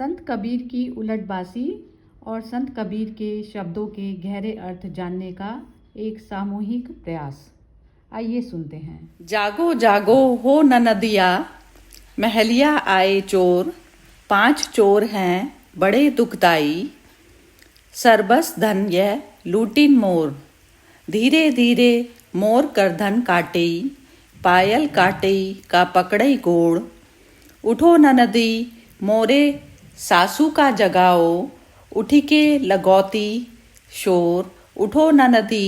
संत कबीर की उलटबासी और संत कबीर के शब्दों के गहरे अर्थ जानने का एक सामूहिक प्रयास। आइए सुनते हैं। जागो जागो हो ननदिया, महलिया आए चोर, 5 चोर हैं बड़े दुखदाई, सरबस धन यह लूटिन मोर, धीरे धीरे मोर कर धन काटेई, पायल काटेई का पकड़ई गोड़, उठो ननदी मोरे सासू का जगाओ, उठी के लगौती शोर, उठो ननदी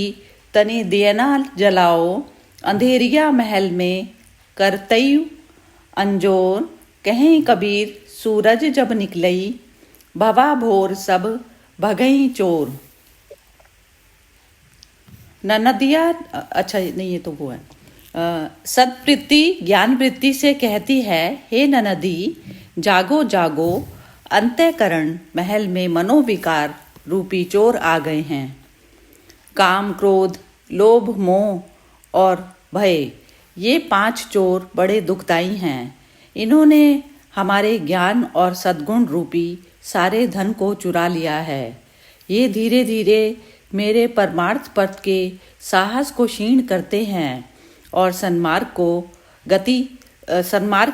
तनी दियना जलाओ, अंधेरिया महल में करतई अंजोर, कहीं कबीर सूरज जब निकलई, भवा भोर सब भगई चोर। ननदिया, अच्छा नहीं ये तो वो है। सदवृत्ति ज्ञान वृत्ति से कहती है, हे ननदी जागो जागो, अंतःकरण महल में मनोविकार रूपी चोर आ गए हैं। काम क्रोध लोभ मोह और भय, ये 5 चोर बड़े दुखदाई हैं। इन्होंने हमारे ज्ञान और सद्गुण रूपी सारे धन को चुरा लिया है। ये धीरे धीरे मेरे परमार्थ पथ के साहस को क्षीण करते हैं और सन्मार्ग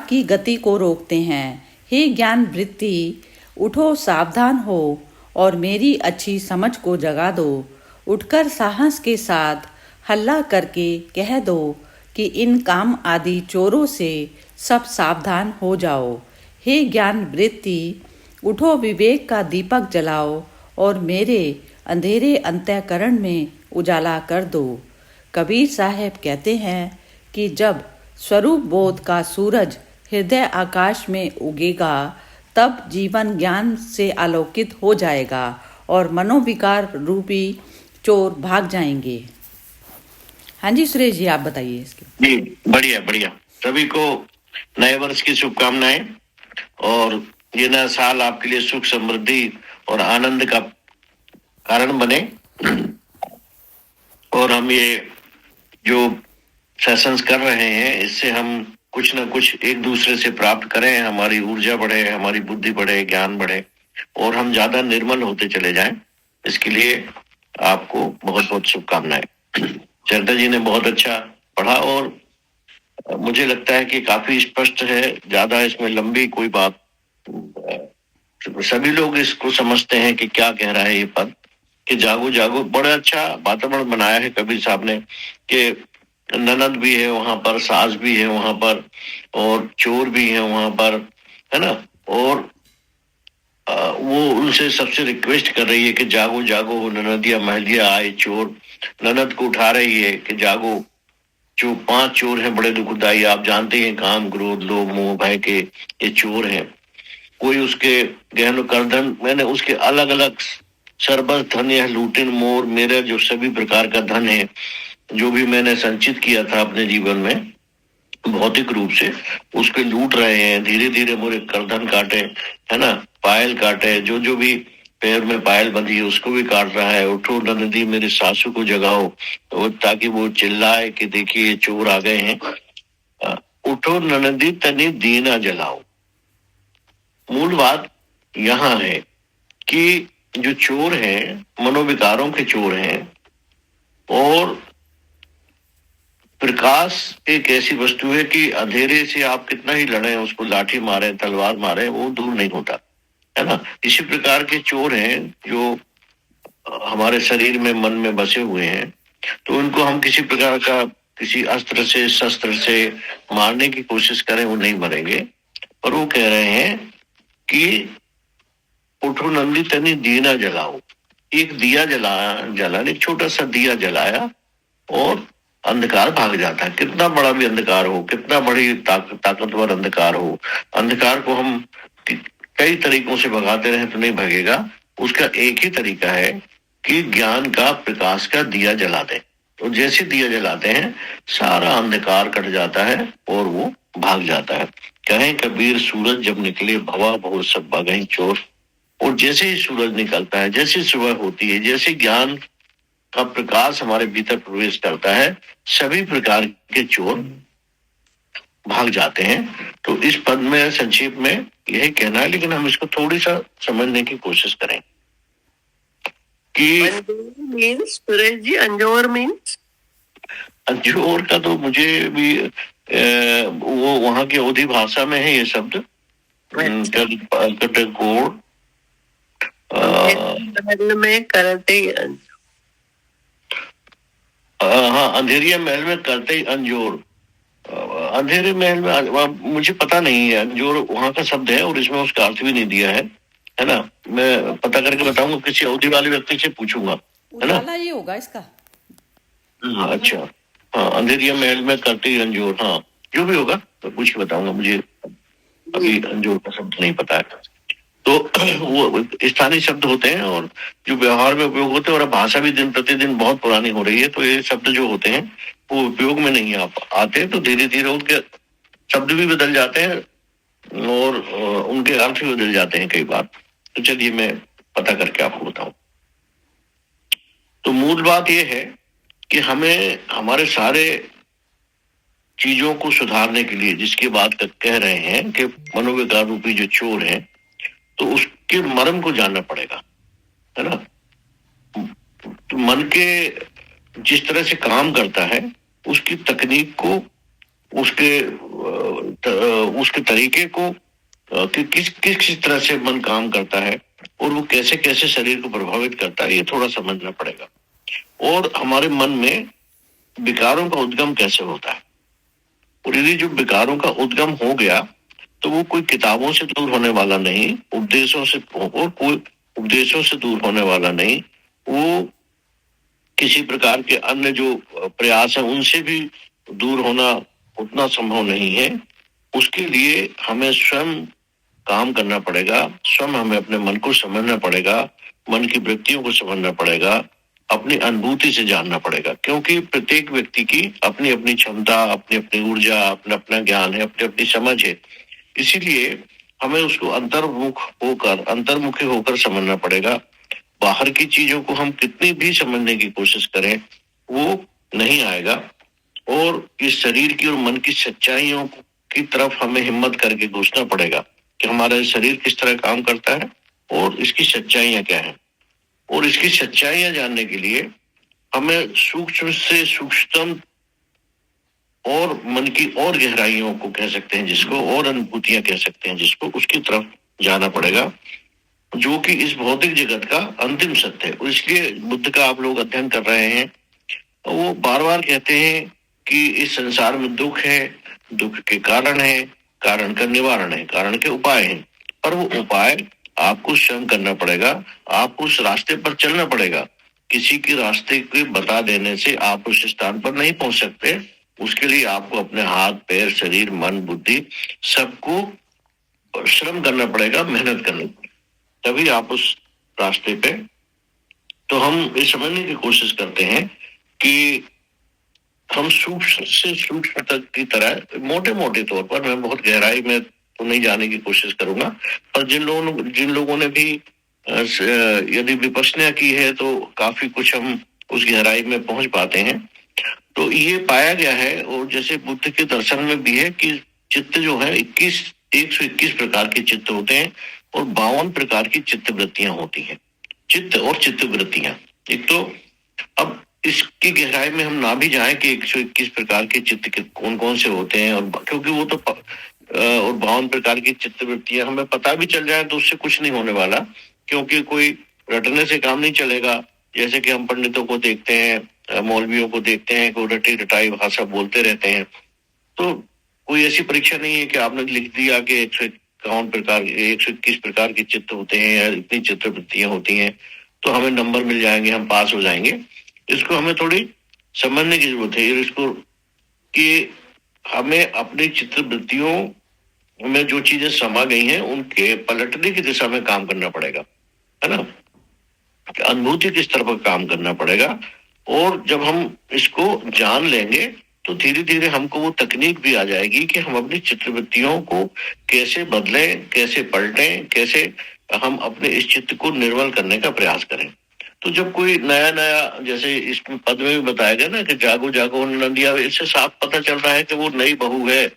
की गति को रोकते हैं। हे ज्ञान वृत्ति, उठो सावधान हो और मेरी अच्छी समझ को जगा दो। उठकर साहस के साथ हल्ला करके कह दो कि इन काम आदि चोरों से सब सावधान हो जाओ। हे ज्ञान वृत्ति, उठो विवेक का दीपक जलाओ और मेरे अंधेरे अंतःकरण में उजाला कर दो। कबीर साहब कहते हैं कि जब स्वरूप बोध का सूरज हृदय आकाश में उगेगा, तब जीवन ज्ञान से आलोकित हो जाएगा और मनोविकार रूपी चोर भाग जाएंगे। हाँ जी सुरेश जी, आप बताइए इसके। जी बढ़िया बढ़िया। सभी को नए वर्ष की शुभकामनाएं और ये नया साल आपके लिए सुख समृद्धि और आनंद का कारण बने। और हम ये जो सेशंस कर रहे हैं, इससे हम कुछ ना कुछ एक दूसरे से प्राप्त करें, हमारी ऊर्जा बढ़े, हमारी बुद्धि बढ़े, ज्ञान बढ़े और हम ज्यादा निर्मल होते चले जाएं। इसके लिए आपको बहुत बहुत शुभकामनाएं। चरदा जी ने बहुत अच्छा पढ़ा और मुझे लगता है कि काफी स्पष्ट है, ज्यादा इसमें लंबी कोई बात, सभी लोग इसको समझते हैं कि क्या कह रहा है ये पद कि जागो जागो। बड़ा अच्छा वातावरण बनाया है कबीर साहब ने कि ननद भी है वहां पर, सास भी है वहां पर और चोर भी है वहां पर, है ना। और वो उनसे सबसे रिक्वेस्ट कर रही है कि जागो जागो ननदिया, महलिया आए चोर। ननद को उठा रही है कि जागो, जो 5 चोर हैं बड़े दुखदाई, आप जानते हैं, काम क्रोध लोभ मोह भय के ये चोर हैं। कोई उसके गहन करधन, मैंने उसके अलग अलग सरबस धन यह लूटिन मोर, मेरे जो सभी प्रकार का धन है जो भी मैंने संचित किया था अपने जीवन में भौतिक रूप से, उसके लूट रहे हैं। धीरे धीरे मोरे करधन काटे, है ना, पायल काटे, जो जो भी पैर में पायल बंधी है उसको भी काट रहा है। उठो ननदी मेरे सासू को जगाओ, तो ताकि वो चिल्लाए कि देखिए ये चोर आ गए हैं। उठो ननदी तनी दीना जलाओ। मूल बात यहाँ है कि जो चोर हैं मनोविकारों के चोर हैं और प्रकाश एक ऐसी वस्तु है कि अंधेरे से आप कितना ही लड़े, उसको लाठी मारे, तलवार मारे, वो दूर नहीं होता, है ना। इसी प्रकार के चोर हैं जो हमारे शरीर में मन में बसे हुए हैं, तो उनको हम किसी प्रकार का किसी अस्त्र से शस्त्र से मारने की कोशिश करें, वो नहीं मरेंगे। और वो कह रहे हैं कि उठो नंदी तनी दिया जलाओ। एक दिया जला एक छोटा सा दिया जलाया और अंधकार भाग जाता है। कितना बड़ा भी अंधकार हो, कितना बड़ी ताकतवर अंधकार हो, अंधकार को हम कई तरीकों से भगाते रहे तो नहीं भगेगा। उसका एक ही तरीका है कि ज्ञान का प्रकाश का दिया जला दें। तो जैसे दिया जलाते हैं सारा अंधकार कट जाता है और वो भाग जाता है। कहें कबीर सूरज जब निकले, भवा भोर सब भगई चोर। और जैसे ही सूरज निकलता है, जैसे सुबह होती है, जैसे ज्ञान का प्रकाश हमारे भीतर प्रवेश करता है, सभी प्रकार के चोर भाग जाते हैं। तो इस पद में संक्षेप में यही कहना है, लेकिन हम इसको थोड़ी सा समझने की कोशिश करें कि मीन्स सुरेश जी, अंजोर मीन्स अंजोर का तो मुझे भी वो वहां की अवधी भाषा में है ये शब्द। कटकोड़ महल में करते हाँ, अंधेरिया महल में करते ही अंजोर। अंधेरे महल में मुझे पता नहीं है, अंजोर वहां का शब्द है और इसमें उसका अर्थ भी नहीं दिया है ना। मैं पता करके बताऊंगा, किसी अवधि वाले व्यक्ति से पूछूंगा, है ना। उजाला ये होगा इसका। हाँ, अच्छा, हाँ, अंधेरिया महल में करते ही अंजोर, हाँ, जो भी होगा तो पूछ के बताऊंगा। मुझे अभी अंजोर का शब्द नहीं पता है। तो वो स्थानीय शब्द होते हैं और जो व्यवहार में उपयोग होते हैं, और अब भाषा भी दिन प्रतिदिन बहुत पुरानी हो रही है, तो ये शब्द जो होते हैं वो उपयोग में नहीं आते, तो धीरे धीरे उनके शब्द भी बदल जाते हैं और उनके अर्थ भी बदल जाते हैं कई बार। तो चलिए मैं पता करके आपको बताऊं। तो मूल बात यह है कि हमें हमारे सारे चीजों को सुधारने के लिए, जिसकी बात कह रहे हैं कि मनोविकार रूपी जो चोर है, तो उसके मर्म को जानना पड़ेगा, है ना। तो मन के जिस तरह से काम करता है, उसकी तकनीक को, उसके तरीके को, कि किस किस तरह से मन काम करता है और वो कैसे कैसे शरीर को प्रभावित करता है, ये थोड़ा समझना पड़ेगा। और हमारे मन में विकारों का उद्गम कैसे होता है, और यदि जो विकारों का उद्गम हो गया तो वो कोई किताबों से दूर होने वाला नहीं, उपदेशों से, और कोई उपदेशों से दूर होने वाला नहीं, वो किसी प्रकार के अन्य जो प्रयास है उनसे भी दूर होना उतना संभव नहीं है। उसके लिए हमें स्वयं काम करना पड़ेगा, स्वयं हमें अपने मन को समझना पड़ेगा, मन की वृत्तियों को समझना पड़ेगा, अपनी अनुभूति से जानना पड़ेगा, क्योंकि प्रत्येक व्यक्ति की अपनी अपनी क्षमता, अपनी अपनी ऊर्जा, अपना अपना ज्ञान है, अपनी अपनी समझ है। इसीलिए हमें उसको अंतर्मुखी होकर समझना पड़ेगा। बाहर की चीजों को हम कितनी भी समझने की कोशिश करें, वो नहीं आएगा। और इस शरीर की और मन की सच्चाइयों की तरफ हमें हिम्मत करके घुसना पड़ेगा कि हमारा शरीर किस तरह काम करता है और इसकी सच्चाइयां क्या है। और इसकी सच्चाइयां जानने के लिए हमें सूक्ष्म से सूक्ष्मतम और मन की और गहराइयों को कह सकते हैं जिसको, और अनुभूतियां कह सकते हैं जिसको, उसकी तरफ जाना पड़ेगा, जो कि इस भौतिक जगत का अंतिम सत्य है। और इसलिए बुद्ध का आप लोग अध्ययन कर रहे हैं, वो बार बार कहते हैं कि इस संसार में दुख है, दुख के कारण है, कारण का निवारण है, कारण के उपाय हैं, पर वो उपाय आपको स्वयं करना पड़ेगा, आपको उस रास्ते पर चलना पड़ेगा। किसी के रास्ते के बता देने से आप उस स्थान पर नहीं पहुंच सकते। उसके लिए आपको अपने हाथ, पैर, शरीर, मन, बुद्धि सबको श्रम करना पड़ेगा, मेहनत करनी पड़ेगी, तभी आप उस रास्ते पे। तो हम ये समझने की कोशिश करते हैं कि हम सूक्ष्म से सूक्ष्म तक की तरह, मोटे मोटे तौर पर, मैं बहुत गहराई में तो नहीं जाने की कोशिश करूंगा, पर जिन लोगों ने भी यदि विपश्यना की है तो काफी कुछ हम उस गहराई में पहुंच पाते हैं। तो ये पाया गया है, और जैसे बुद्ध के दर्शन में भी है कि चित्त जो है 121 प्रकार के चित्त होते हैं और 52 प्रकार की चित्त वृत्तियां होती हैं। चित्त और चित्त वृत्तियां, एक तो, अब इसकी गहराई में हम ना भी जाएं कि 121 प्रकार के चित्त के कौन कौन से होते हैं, और क्योंकि वो तो और 52 प्रकार की चित्त वृत्तियां हमें पता भी चल जाए तो उससे कुछ नहीं होने वाला, क्योंकि कोई रटने से काम नहीं चलेगा। जैसे कि हम पंडितों को देखते हैं, मौलवियों को देखते हैं कि रटी रटाई भाषा बोलते रहते हैं, तो कोई ऐसी परीक्षा नहीं है कि आपने लिख दिया कि 121 प्रकार के चित्त होते हैं या इतनी चित्रवृत्तियां होती हैं तो हमें नंबर मिल जाएंगे, हम पास हो जाएंगे। इसको हमें थोड़ी समझने की जरूरत है, इसको कि हमें अपनी चित्रवृत्तियों में जो चीजें समा गई हैं उनके पलटने की दिशा में काम करना पड़ेगा, है ना। अनुभूति किस तरह पर काम करना पड़ेगा, और जब हम इसको जान लेंगे तो धीरे धीरे हमको वो तकनीक भी आ जाएगी कि हम अपनी चित्रवृत्तियों को कैसे बदलें, कैसे पलटें, कैसे हम अपने इस चित्त को निर्मल करने का प्रयास करें। तो जब कोई नया नया, जैसे इस पद में भी बताया गया ना कि जागो जागो नंदिया, इससे साफ पता चल रहा है कि वो नई बहू है,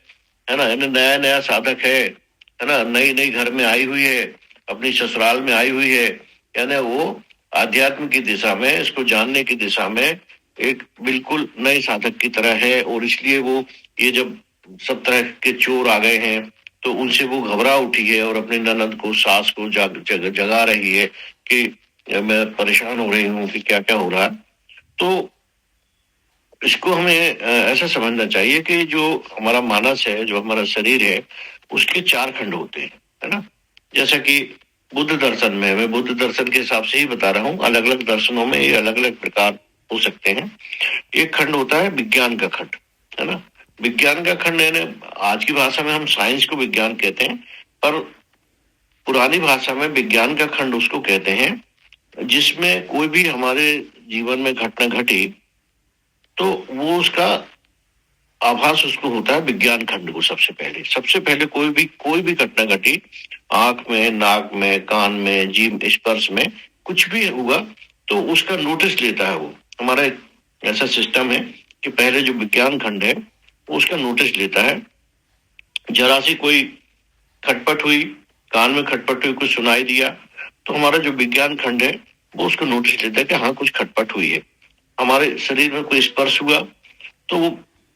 है ना, यानी नया नया साधक है ना, नई नई घर में आई हुई है, अपनी ससुराल में आई हुई है, यानी वो आध्यात्म की दिशा में, इसको जानने की दिशा में एक बिल्कुल नए साधक की तरह है। और इसलिए वो ये जब सब तरह के चोर आ गए हैं तो उनसे वो घबरा उठी है और अपनी ननद को, सास को जगा रही है कि मैं परेशान हो रही हूँ कि क्या क्या हो रहा है। तो इसको हमें ऐसा समझना चाहिए कि जो हमारा मानस है, जो हमारा शरीर है, उसके चार खंड होते हैं, है ना। जैसा कि बुद्ध दर्शन में, मैं बुद्ध दर्शन के हिसाब से ही बता रहा हूँ, अलग अलग दर्शनों में ये अलग अलग प्रकार हो सकते हैं। एक खंड होता है विज्ञान का खंड, है ना। विज्ञान का खंड यानी आज की भाषा में हम साइंस को विज्ञान कहते हैं, पर पुरानी भाषा में विज्ञान का खंड उसको कहते हैं जिसमें कोई भी हमारे जीवन में घटना घटी तो वो उसका आभास उसको होता है विज्ञान खंड को। सबसे पहले कोई भी घटना घटी, आंख में, नाक में, कान में, जीभ स्पर्श में कुछ भी हुआ तो उसका नोटिस लेता है वो। हमारा एक ऐसा सिस्टम है कि पहले जो विज्ञान खंड है वो उसका नोटिस लेता है। जरा सी कोई खटपट हुई, कान में खटपट हुई, कुछ सुनाई दिया, तो हमारा जो विज्ञान खंड है वो उसको नोटिस लेता है कि हाँ कुछ खटपट हुई है। हमारे शरीर में कोई स्पर्श हुआ तो वो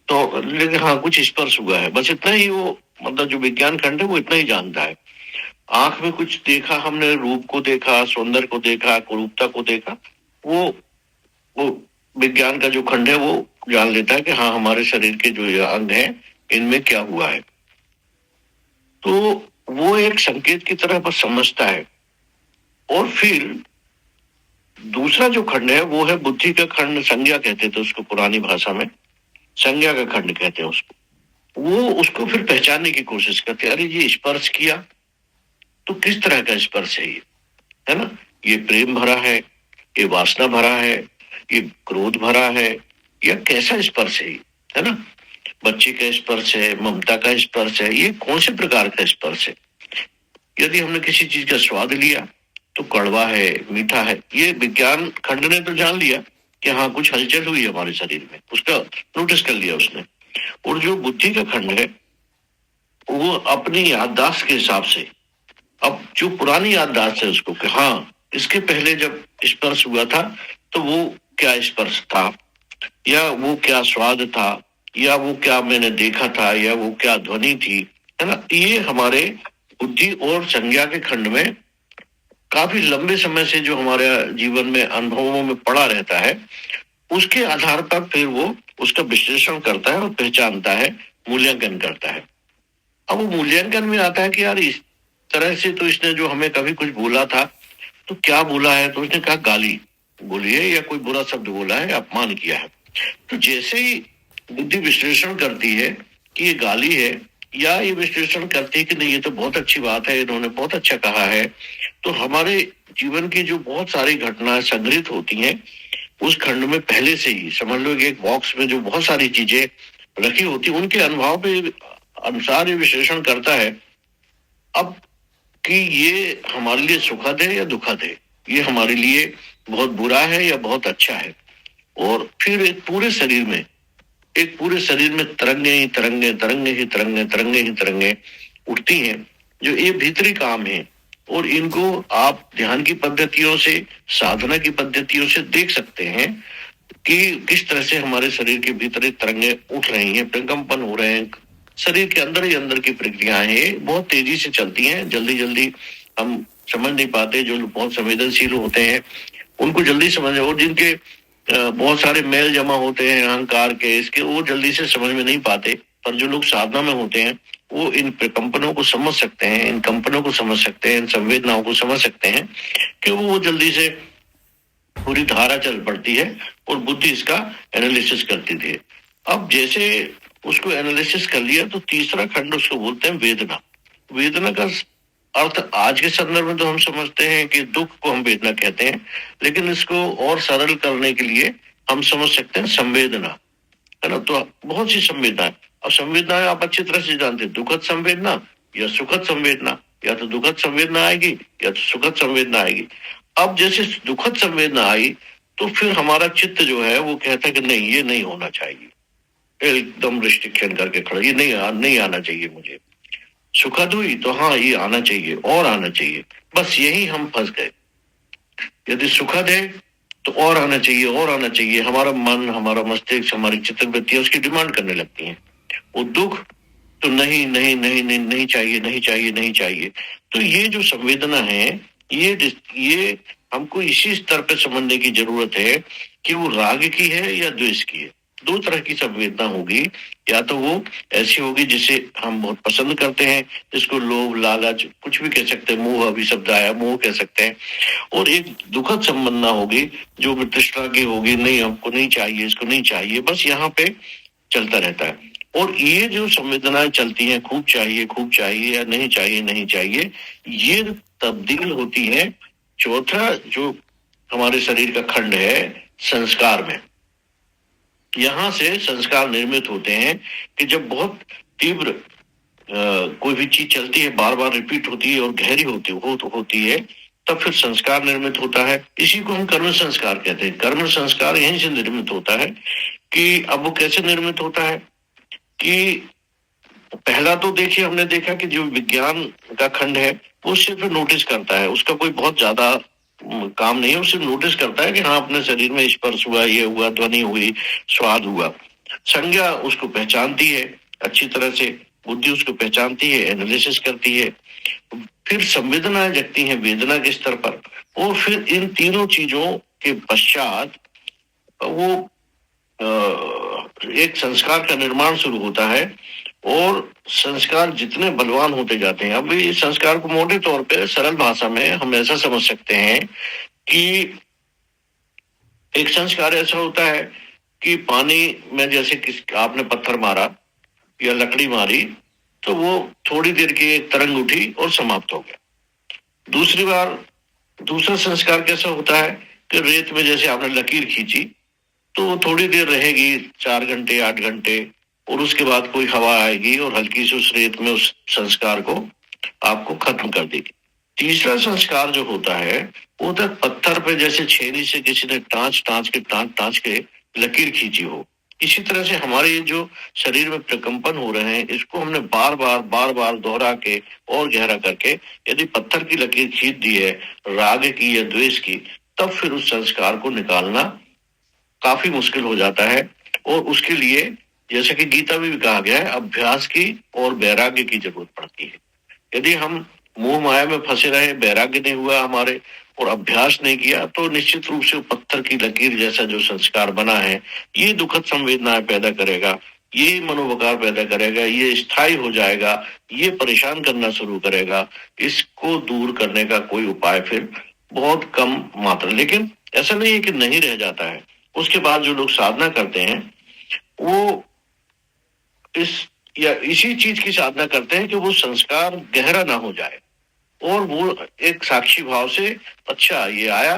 तो लेकिन हाँ कुछ स्पर्श हुआ है, बस इतना ही वो, मतलब जो विज्ञान खंड है वो इतना ही जानता है। आंख में कुछ देखा हमने, रूप को देखा, सौंदर्य को देखा, कुरूपता को देखा, वो विज्ञान का जो खंड है वो जान लेता है कि हाँ हमारे शरीर के जो ये अंग है इनमें क्या हुआ है। तो वो एक संकेत की तरह बस समझता है। और फिर दूसरा जो खंड है वो है बुद्धि का खंड, संज्ञा कहते थे उसको पुरानी भाषा में, संज्ञा का खंड कहते हैं उसको। वो उसको फिर पहचानने की कोशिश करते हैं, अरे ये स्पर्श किया तो किस तरह का स्पर्श है ये, है ना। ये प्रेम भरा है, ये वासना भरा है, ये क्रोध भरा है, या कैसा स्पर्श है ये, है ना। बच्चे का स्पर्श है, ममता का स्पर्श है, ये कौन से प्रकार का स्पर्श है। यदि हमने किसी चीज का स्वाद लिया तो कड़वा है, मीठा है, ये विज्ञान खंड ने तो जान लिया कि हाँ कुछ हलचल हुई है हमारे शरीर में, उसका नोटिस कर लिया उसने। और जो बुद्धि का खंड है वो अपनी याददाश्त के हिसाब से, अब जो पुरानी याददाश्त है उसको कि हाँ इसके पहले जब स्पर्श हुआ था तो वो क्या स्पर्श था, या वो क्या स्वाद था, या वो क्या मैंने देखा था, या वो क्या ध्वनि थी, है ना। ये हमारे बुद्धि और संज्ञा के खंड में काफी लंबे समय से जो हमारे जीवन में अनुभवों में पड़ा रहता है, उसके आधार पर फिर वो उसका विश्लेषण करता है और पहचानता है, मूल्यांकन करता है। अब वो मूल्यांकन में आता है कि यार इस तरह से तो इसने जो हमें कभी कुछ बोला था तो क्या बोला है, तो उसने कहा गाली बोली है, या कोई बुरा शब्द बोला है, अपमान किया है। तो जैसे ही बुद्धि विश्लेषण करती है कि ये गाली है, या ये विश्लेषण करती है कि नहीं ये तो बहुत अच्छी बात है, इन्होंने बहुत अच्छा कहा है, तो हमारे जीवन की जो बहुत सारी घटनाएं संग्रहित होती हैं उस खंड में पहले से ही, समझ लो कि एक बॉक्स में जो बहुत सारी चीजें रखी होती, उनके अनुभव पे अनुसार ये विश्लेषण करता है अब कि ये हमारे लिए सुखद है या दुखद है, ये हमारे लिए बहुत बुरा है या बहुत अच्छा है। और फिर एक पूरे शरीर में तरंगे ही तरंगे, तरंगे ही तरंगे, तरंगे ही तरंगे उठती हैं, जो ये भीतरी काम है। और इनको आप ध्यान की पद्धतियों से, साधना की पद्धतियों से देख सकते हैं कि किस तरह से हमारे शरीर के भीतर तरंगे उठ रही हैं, प्रकंपन हो रहे हैं। शरीर के अंदर ही अंदर की प्रक्रियाएं हैं, बहुत तेजी से चलती हैं, जल्दी जल्दी हम समझ नहीं पाते। जो लोग बहुत संवेदनशील होते हैं उनको जल्दी समझ, और जिनके बहुत सारे मेल जमा होते हैं अहंकार के, इसके, वो जल्दी से समझ में नहीं पाते। पर जो लोग साधना में होते हैं वो इन प्रकंपनों को समझ सकते हैं, इन कंपनों को समझ सकते हैं, इन संवेदनाओं को समझ सकते हैं कि वो जल्दी से पूरी धारा चल पड़ती है और बुद्धि इसका एनालिसिस करती थी। अब जैसे उसको एनालिसिस कर लिया तो तीसरा खंड उसको बोलते हैं वेदना। वेदना का अर्थ आज के संदर्भ में तो हम समझते हैं कि दुख को हम वेदना कहते हैं, लेकिन इसको और सरल करने के लिए हम समझ सकते हैं संवेदना, है ना। तो बहुत सी संवेदनाएं, अब संवेदनाएं आप अच्छी तरह से जानते हैं, दुखद संवेदना या सुखद संवेदना, या तो दुखद संवेदना आएगी या तो सुखद संवेदना आएगी। अब जैसे दुखद संवेदना आई तो फिर हमारा चित्त जो है वो कहता है कि नहीं ये नहीं होना चाहिए, एकदम रिस्ट्रिक्शन करके खड़ा, ये नहीं आना चाहिए मुझे। सुखद हुई तो हाँ ये आना चाहिए और आना चाहिए, बस यही हम फंस गए। यदि सुखद है तो और आना चाहिए और आना चाहिए, हमारा मन, हमारा मस्तिष्क, हमारी चित्तवृत्तियां उसकी डिमांड करने लगती हैं। वो दुख तो नहीं नहीं नहीं नहीं नहीं चाहिए, नहीं चाहिए, नहीं चाहिए। तो ये जो संवेदना है, ये हमको इसी स्तर पे समझने की जरूरत है कि वो राग की है या द्वेष की है। दो तरह की संवेदना होगी, या तो वो ऐसी होगी जिसे हम बहुत पसंद करते हैं, जिसको लोभ, लालच, कुछ भी कह सकते हैं, मोह, अभी शब्द आया, मोह कह सकते हैं। और एक दुखद संवेदना होगी जो तृष्णा की होगी, नहीं हमको नहीं चाहिए, इसको नहीं चाहिए, बस यहाँ पे चलता रहता है। और ये जो संवेदनाएं चलती हैं, खूब चाहिए या नहीं चाहिए, नहीं चाहिए, ये तब्दील होती है चौथा जो हमारे शरीर का खंड है, संस्कार में। यहां से संस्कार निर्मित होते हैं कि जब बहुत तीव्र कोई भी चीज चलती है, बार बार रिपीट होती है और गहरी होती है, तब फिर संस्कार निर्मित होता है। इसी को हम कर्म संस्कार कहते हैं। कर्म संस्कार यहीं से निर्मित होता है। कि अब वो कैसे निर्मित होता है कि पहला तो देखिए, हमने देखा कि जो विज्ञान का खंड है वो सिर्फ नोटिस करता है, उसका कोई बहुत ज्यादा काम नहीं है, वो सिर्फ नोटिस करता है कि हाँ अपने शरीर में स्पर्श हुआ, ये हुआ, ध्वनि हुई, स्वाद हुआ। संज्ञा उसको पहचानती है अच्छी तरह से, बुद्धि उसको पहचानती है, एनालिसिस करती है, फिर संवेदनाएं जगती हैं वेदना के स्तर पर, और फिर इन तीनों चीजों के पश्चात वो एक संस्कार का निर्माण शुरू होता है। और संस्कार जितने बलवान होते जाते हैं, अब इस संस्कार को मोटे तौर पे सरल भाषा में हम ऐसा समझ सकते हैं कि एक संस्कार ऐसा होता है कि पानी में जैसे आपने पत्थर मारा या लकड़ी मारी, तो वो थोड़ी देर की एक तरंग उठी और समाप्त हो गया। दूसरी बार दूसरा संस्कार कैसा होता है कि रेत में जैसे आपने लकीर खींची, तो थोड़ी देर रहेगी, 4 घंटे 8 घंटे, और उसके बाद कोई हवा आएगी और हल्की से उस रेत में उस संस्कार को आपको खत्म कर देगी। तीसरा संस्कार जो होता है वो होता है पत्थर पे जैसे छेनी से किसी ने टाँच के लकीर खींची हो। इसी तरह से हमारे ये जो शरीर में प्रकंपन हो रहे हैं, इसको हमने बार बार दोहरा के और गहरा करके यदि पत्थर की लकीर खींच दी है राग की या द्वेष की, तब फिर उस संस्कार को निकालना काफी मुश्किल हो जाता है। और उसके लिए जैसे कि गीता में भी कहा गया है, अभ्यास की और वैराग्य की जरूरत पड़ती है। यदि हम मोह माया में फंसे रहे, वैराग्य नहीं हुआ हमारे और अभ्यास नहीं किया, तो निश्चित रूप से पत्थर की लकीर जैसा जो संस्कार बना है, ये दुखद संवेदनाएं पैदा करेगा, ये मनोविकार पैदा करेगा, ये स्थायी हो जाएगा, ये परेशान करना शुरू करेगा। इसको दूर करने का कोई उपाय फिर बहुत कम मात्रा, लेकिन ऐसा नहीं है कि नहीं रह जाता है। उसके बाद जो लोग साधना करते हैं वो इसी चीज की साधना करते हैं कि वो संस्कार गहरा ना हो जाए, और वो एक साक्षी भाव से, अच्छा ये आया,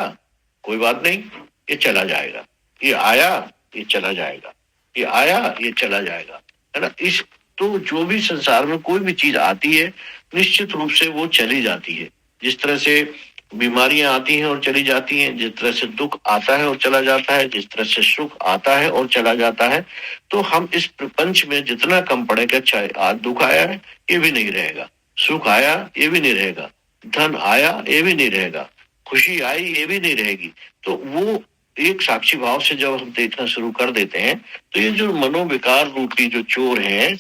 कोई बात नहीं, ये चला जाएगा, ये आया, ये चला जाएगा, ये आया, ये चला जाएगा, है ना। इस तो जो भी संसार में कोई भी चीज आती है, निश्चित रूप से वो चली जाती है। जिस तरह से बीमारियां आती हैं और चली जाती हैं, जिस तरह से दुख आता है और चला जाता है, जिस तरह से सुख आता है और चला जाता है, तो हम इस प्रपंच में जितना कम पड़ेगा, अच्छा आज दुख आया है, ये भी नहीं रहेगा, सुख आया, ये भी नहीं रहेगा, धन आया, ये भी नहीं रहेगा, खुशी आई, ये भी नहीं रहेगी। तो वो एक साक्षी भाव से जब हम देखना शुरू कर देते हैं, तो ये जो मनोविकार रूपी जो चोर हैं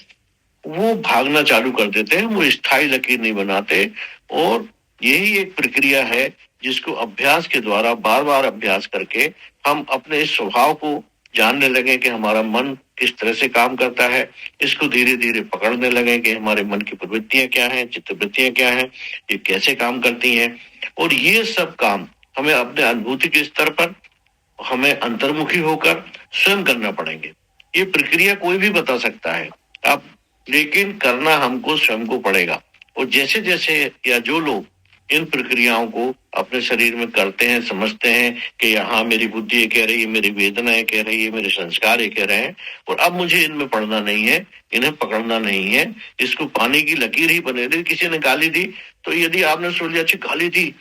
वो भागना चालू कर देते हैं, वो स्थायी लकीर नहीं बनाते। और यही एक प्रक्रिया है जिसको अभ्यास के द्वारा बार बार अभ्यास करके हम अपने इस स्वभाव को जानने लगे कि हमारा मन किस तरह से काम करता है, इसको धीरे धीरे पकड़ने लगे कि हमारे मन की प्रवृत्तियां क्या हैं, चित्तवृत्तियां क्या हैं, ये कैसे काम करती हैं। और ये सब काम हमें अपने अनुभूति के स्तर पर हमें अंतर्मुखी होकर स्वयं करना पड़ेंगे। ये प्रक्रिया कोई भी बता सकता है अब, लेकिन करना हमको स्वयं को पड़ेगा। और जैसे जैसे या जो लोग इन प्रक्रियाओं को अपने शरीर में करते हैं, समझते हैं कि यहाँ मेरी बुद्धि ये कह रही है, मेरी वेदना ये कह रही है, मेरे संस्कार ये कह रहे हैं, और अब मुझे इनमें पड़ना नहीं है, इन्हें पकड़ना नहीं है, इसको पानी की लकीर ही बने दी, किसी ने गाली दी तो यदि आपने सोच लिया अच्छा गाली दी,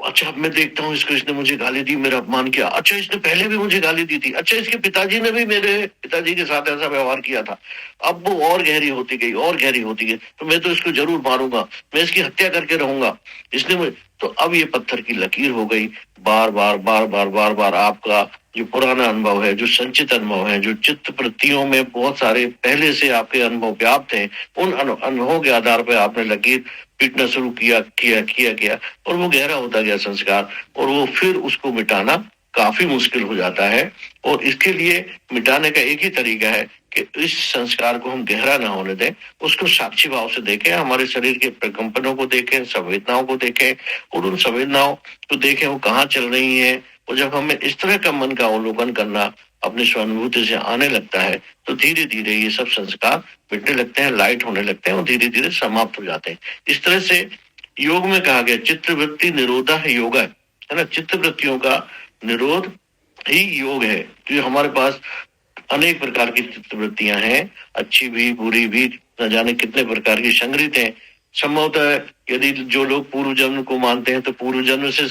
अच्छा अब मैं देखता हूँ इसको, इसने मुझे गाली दी, मेरा अपमान किया, अच्छा इसने पहले भी मुझे गाली दी थी, अच्छा इसके पिताजी ने भी मेरे पिताजी के साथ ऐसा व्यवहार किया था। अब वो और गहरी होती गई, और गहरी होती गई, तो मैं तो इसको जरूर मारूंगा, मैं इसकी हत्या करके रहूंगा, इसने मुझे। तो अब ये पत्थर की लकीर हो गई। बार बार बार बार बार बार आपका जो पुराना अनुभव है, जो संचित अनुभव है, जो चित्त वृत्तियों में बहुत सारे पहले से आपके अनुभव व्याप्त हैं, उन अनुभवों के आधार पर आपने लकीर पीटना शुरू किया किया किया किया, और वो गहरा होता गया संस्कार, और वो फिर उसको मिटाना काफी मुश्किल हो जाता है। और इसके लिए मिटाने का एक ही तरीका है कि इस संस्कार को हम गहरा ना होने दें, उसको साक्षी भाव से देखें, हमारे शरीर के प्रकंपनों को देखें, संवेदनाओं को देखें, और उन संवेदनाओं को देखें वो कहाँ चल रही है। और जब हमें इस तरह का मन का अवलोकन करना अपनी स्वानुभूति से आने लगता है, तो धीरे धीरे ये सब संस्कार मिटने लगते हैं, लाइट होने लगते हैं, और धीरे धीरे समाप्त हो जाते हैं। इस तरह से योग में कहा गया चित्तवृत्ति निरोधा है योग, है ना। चित्तवृत्तियों का निरोध ही योग है। तो हमारे पास अनेक प्रकार की चित्तवृत्तियां हैं, अच्छी भी बुरी भी, न जाने कितने प्रकार की संग्रहित हैं। संभवतः यदि जो लोग पूर्व जन्म को मानते हैं तो पूर्व जन्म से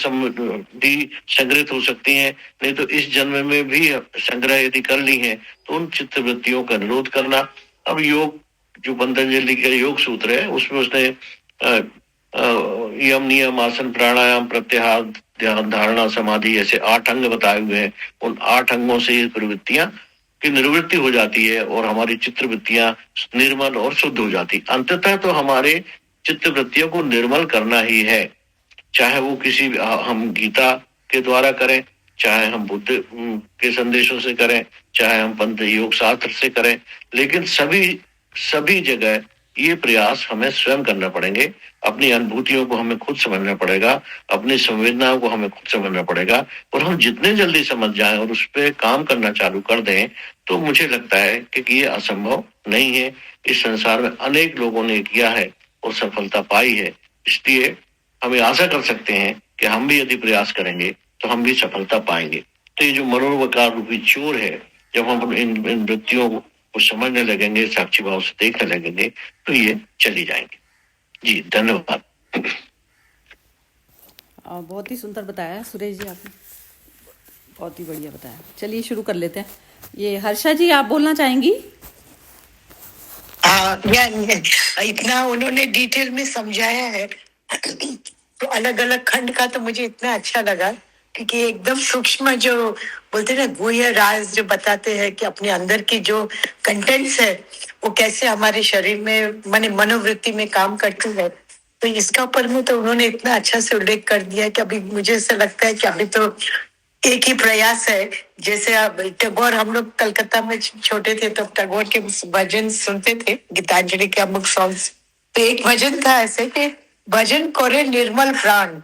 भी संग्रहित हो सकती हैं, नहीं तो इस जन्म में भी संग्रह यदि कर ली है, तो उन चित्तवृत्तियों का निरोध करना। अब योग जो पतंजलि का योग सूत्र है उसमें उसने यम नियम आसन प्राणायाम प्रत्याहार ध्यान धारणा समाधि ऐसे 8 अंग बताए हुए हैं। उन 8 अंगों से ये प्रवृत्तियां की निवृत्ति हो जाती है और हमारी चित्तवृत्तियां निर्मल और शुद्ध हो जाती। अंततः तो हमारे चित्तवृत्तियों को निर्मल करना ही है, चाहे वो किसी हम गीता के द्वारा करें, चाहे हम बुद्ध के संदेशों से करें, चाहे हम पंथ योग शास्त्र से करें, लेकिन सभी जगह ये प्रयास हमें स्वयं करना पड़ेंगे। अपनी अनुभूतियों को हमें खुद समझना पड़ेगा, अपनी संवेदनाओं को हमें खुद समझना पड़ेगा, और हम जितने जल्दी समझ जाएं और उस पर काम करना चालू कर दें, तो मुझे लगता है कि ये असंभव नहीं है। इस संसार में अनेक लोगों ने किया है और सफलता पाई है, इसलिए हमें आशा कर सकते हैं कि हम भी यदि प्रयास करेंगे तो हम भी सफलता पाएंगे। तो ये जो मनोविकार रूपी चोर है, जब हम इन वृत्तियों को समझने लगेंगे, साक्षी भाव से देखने लगेंगे, तो ये चली जाएंगे। जी धन्यवाद। बहुत ही सुंदर बताया सुरेश जी, आपने बहुत ही बढ़िया बताया। चलिए शुरू कर लेते हैं। ये हर्षा जी आप बोलना चाहेंगी? इतना उन्होंने डिटेल में समझाया है तो अलग अलग खंड का तो मुझे इतना अच्छा लगा, क्योंकि एकदम सूक्ष्म जो बोलते हैं ना गुह्य राज जो बताते हैं कि अपने अंदर की जो कंटेंट्स है वो कैसे हमारे शरीर में माने मनोवृत्ति में काम करती है। तो इसका ऊपर में तो उन्होंने इतना अच्छा से उल्लेख कर दिया कि अभी मुझे ऐसा लगता है कि अभी तो एक ही प्रयास है। जैसे अब टैगोर, हम लोग कलकत्ता में छोटे थे तो टैगोर के भजन सुनते थे, गीतांजलि के अमुक सॉन्ग्स। तो एक भजन था ऐसे कि भजन करे निर्मल प्राण।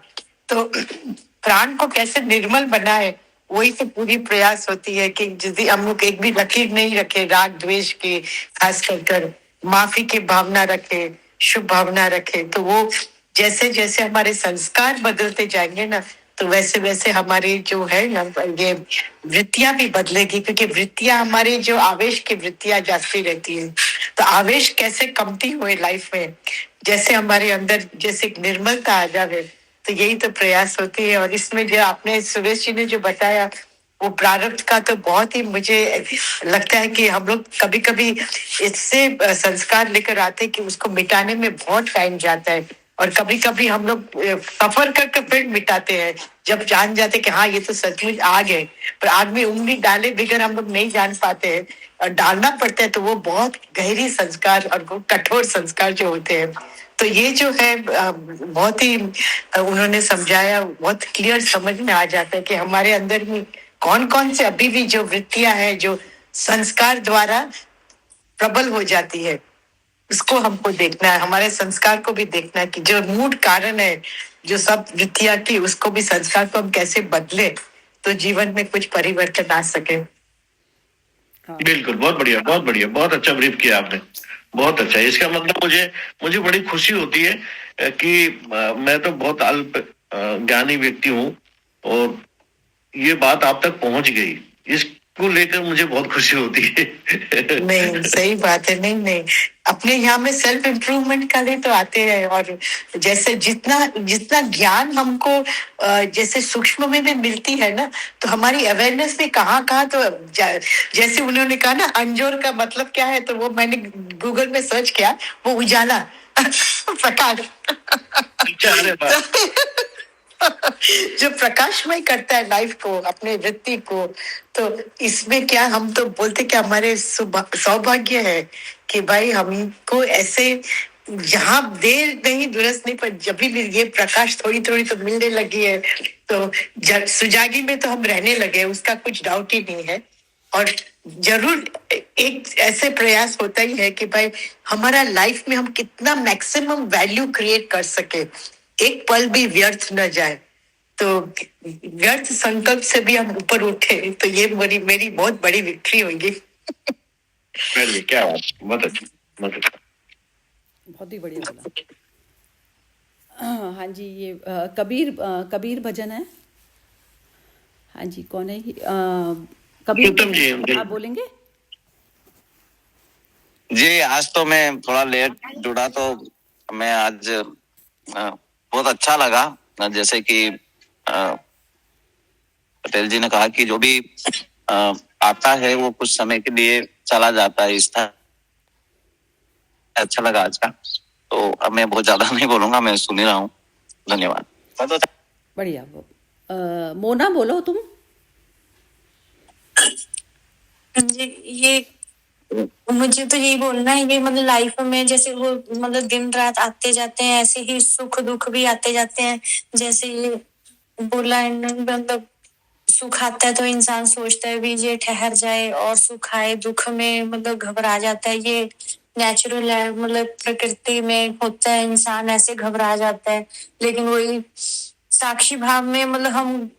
तो प्राण को कैसे निर्मल बनाए, वही तो पूरी प्रयास होती है कि यदि हम लोग एक भी लकीर नहीं रखे राग द्वेष की, खास कर माफी की भावना रखे, शुभ भावना रखे, तो वो जैसे जैसे हमारे संस्कार बदलते जाएंगे ना, तो वैसे वैसे हमारी जो है ना ये वृत्तियां भी बदलेगी, क्योंकि वृत्तियां हमारी जो आवेश की वृत्तियां जाती रहती है। तो आवेश कैसे कमती हुए लाइफ में, जैसे हमारे अंदर जैसे निर्मलता आ जाए, तो यही तो प्रयास होती है। और इसमें जो आपने सुरेश जी ने जो बताया वो प्रारब्ध का, तो बहुत ही मुझे लगता है कि हम लोग कभी कभी इससे संस्कार लेकर आते हैं कि उसको मिटाने में बहुत टाइम जाता है, और कभी कभी हम लोग सफर करके फिर मिटाते हैं जब जान जाते कि हाँ ये तो सचमुच आग है। पर आग में उंगली डाले बगैर हम लोग नहीं जान पाते हैं, और डालना पड़ता है, तो वो बहुत गहरी संस्कार और वो कठोर संस्कार जो होते हैं। तो ये जो है बहुत ही उन्होंने समझाया, बहुत क्लियर समझ में आ जाता है कि हमारे अंदर में कौन कौन से अभी भी जो वृत्तियां हैं जो संस्कार द्वारा प्रबल हो जाती है, उसको हमको देखना है, हमारे संस्कार को भी देखना है कि जो मूल कारण है जो सब वृत्तियां की, उसको भी संस्कार को हम कैसे बदले तो जीवन में कुछ परिवर्तन आ सके। बिल्कुल, बहुत बढ़िया, बहुत बढ़िया, बहुत अच्छा ब्रीफ किया आपने, बहुत अच्छा। इसका मतलब मुझे बड़ी खुशी होती है कि मैं तो बहुत अल्प ज्ञानी व्यक्ति हूँ और ये बात आप तक पहुंच गई। इस को लेकर मुझे बहुत खुशी होती है। नहीं, सही बात है। नहीं नहीं, अपने यहाँ में सेल्फ इम्प्रूवमेंट का लिए तो आते हैं। और जैसे जितना जितना ज्ञान हमको जैसे सूक्ष्म में भी मिलती है ना, तो हमारी अवेयरनेस भी कहाँ कहाँ तो जैसे उन्होंने कहा ना, अंजोर का मतलब क्या है, तो वो मैंने गूगल में सर्च किया, वो उजाला प्रकाश। अरे वाह। जो प्रकाशमय करता है लाइफ को, अपने वृत्ति को। तो इसमें क्या, हम तो बोलते कि हमारे सौभाग्य है कि भाई हमको ऐसे जहाँ देर नहीं दुरुस्त नहीं, पर जब भी ये प्रकाश थोड़ी थोड़ी तो मिलने लगी है, तो सुजागी में तो हम रहने लगे, उसका कुछ डाउट ही नहीं है। और जरूर एक ऐसे प्रयास होता ही है कि भाई हमारा लाइफ में हम कितना मैक्सिमम वैल्यू क्रिएट कर सके, एक पल भी व्यर्थ न जाए। तो व्यर्थ संकल्प से भी हम ऊपर उठे, तो ये मेरी बहुत बड़ी विक्ट्री होगी। क्या बात, बहुत अच्छा, बहुत अच्छा। बहुत ही बढ़िया बोला। हाँ जी, ये कबीर भजन है। हाँ जी, कौन है ये? कबीर उत्तम जी, आप बोलेंगे? जी, आज तो मैं थोड़ा लेट जुड़ा, तो मैं आज बहुत अच्छा लगा। जैसे कि पटेल जी ने कहा कि जो भी आता है वो कुछ समय के लिए चला जाता है, इस तरह अच्छा लगा आज का। तो अब मैं बहुत ज्यादा नहीं बोलूंगा, मैं सुन ही रहा हूँ। धन्यवाद। बढ़िया। मोना बोलो तुम। ये मुझे तो यही बोलना है, ये मतलब लाइफ में जैसे वो मतलब दिन रात आते जाते हैं, ऐसे ही सुख दुख भी आते जाते हैं। जैसे ये बोला मतलब सुख आता है तो इंसान सोचता है भी ये ठहर जाए, और सुख आए दुख में मतलब घबरा जाता है। ये नेचुरल है, मतलब प्रकृति में होता है, इंसान ऐसे घबरा जाता है। लेकिन वही साक्षी भाव में मतलब हम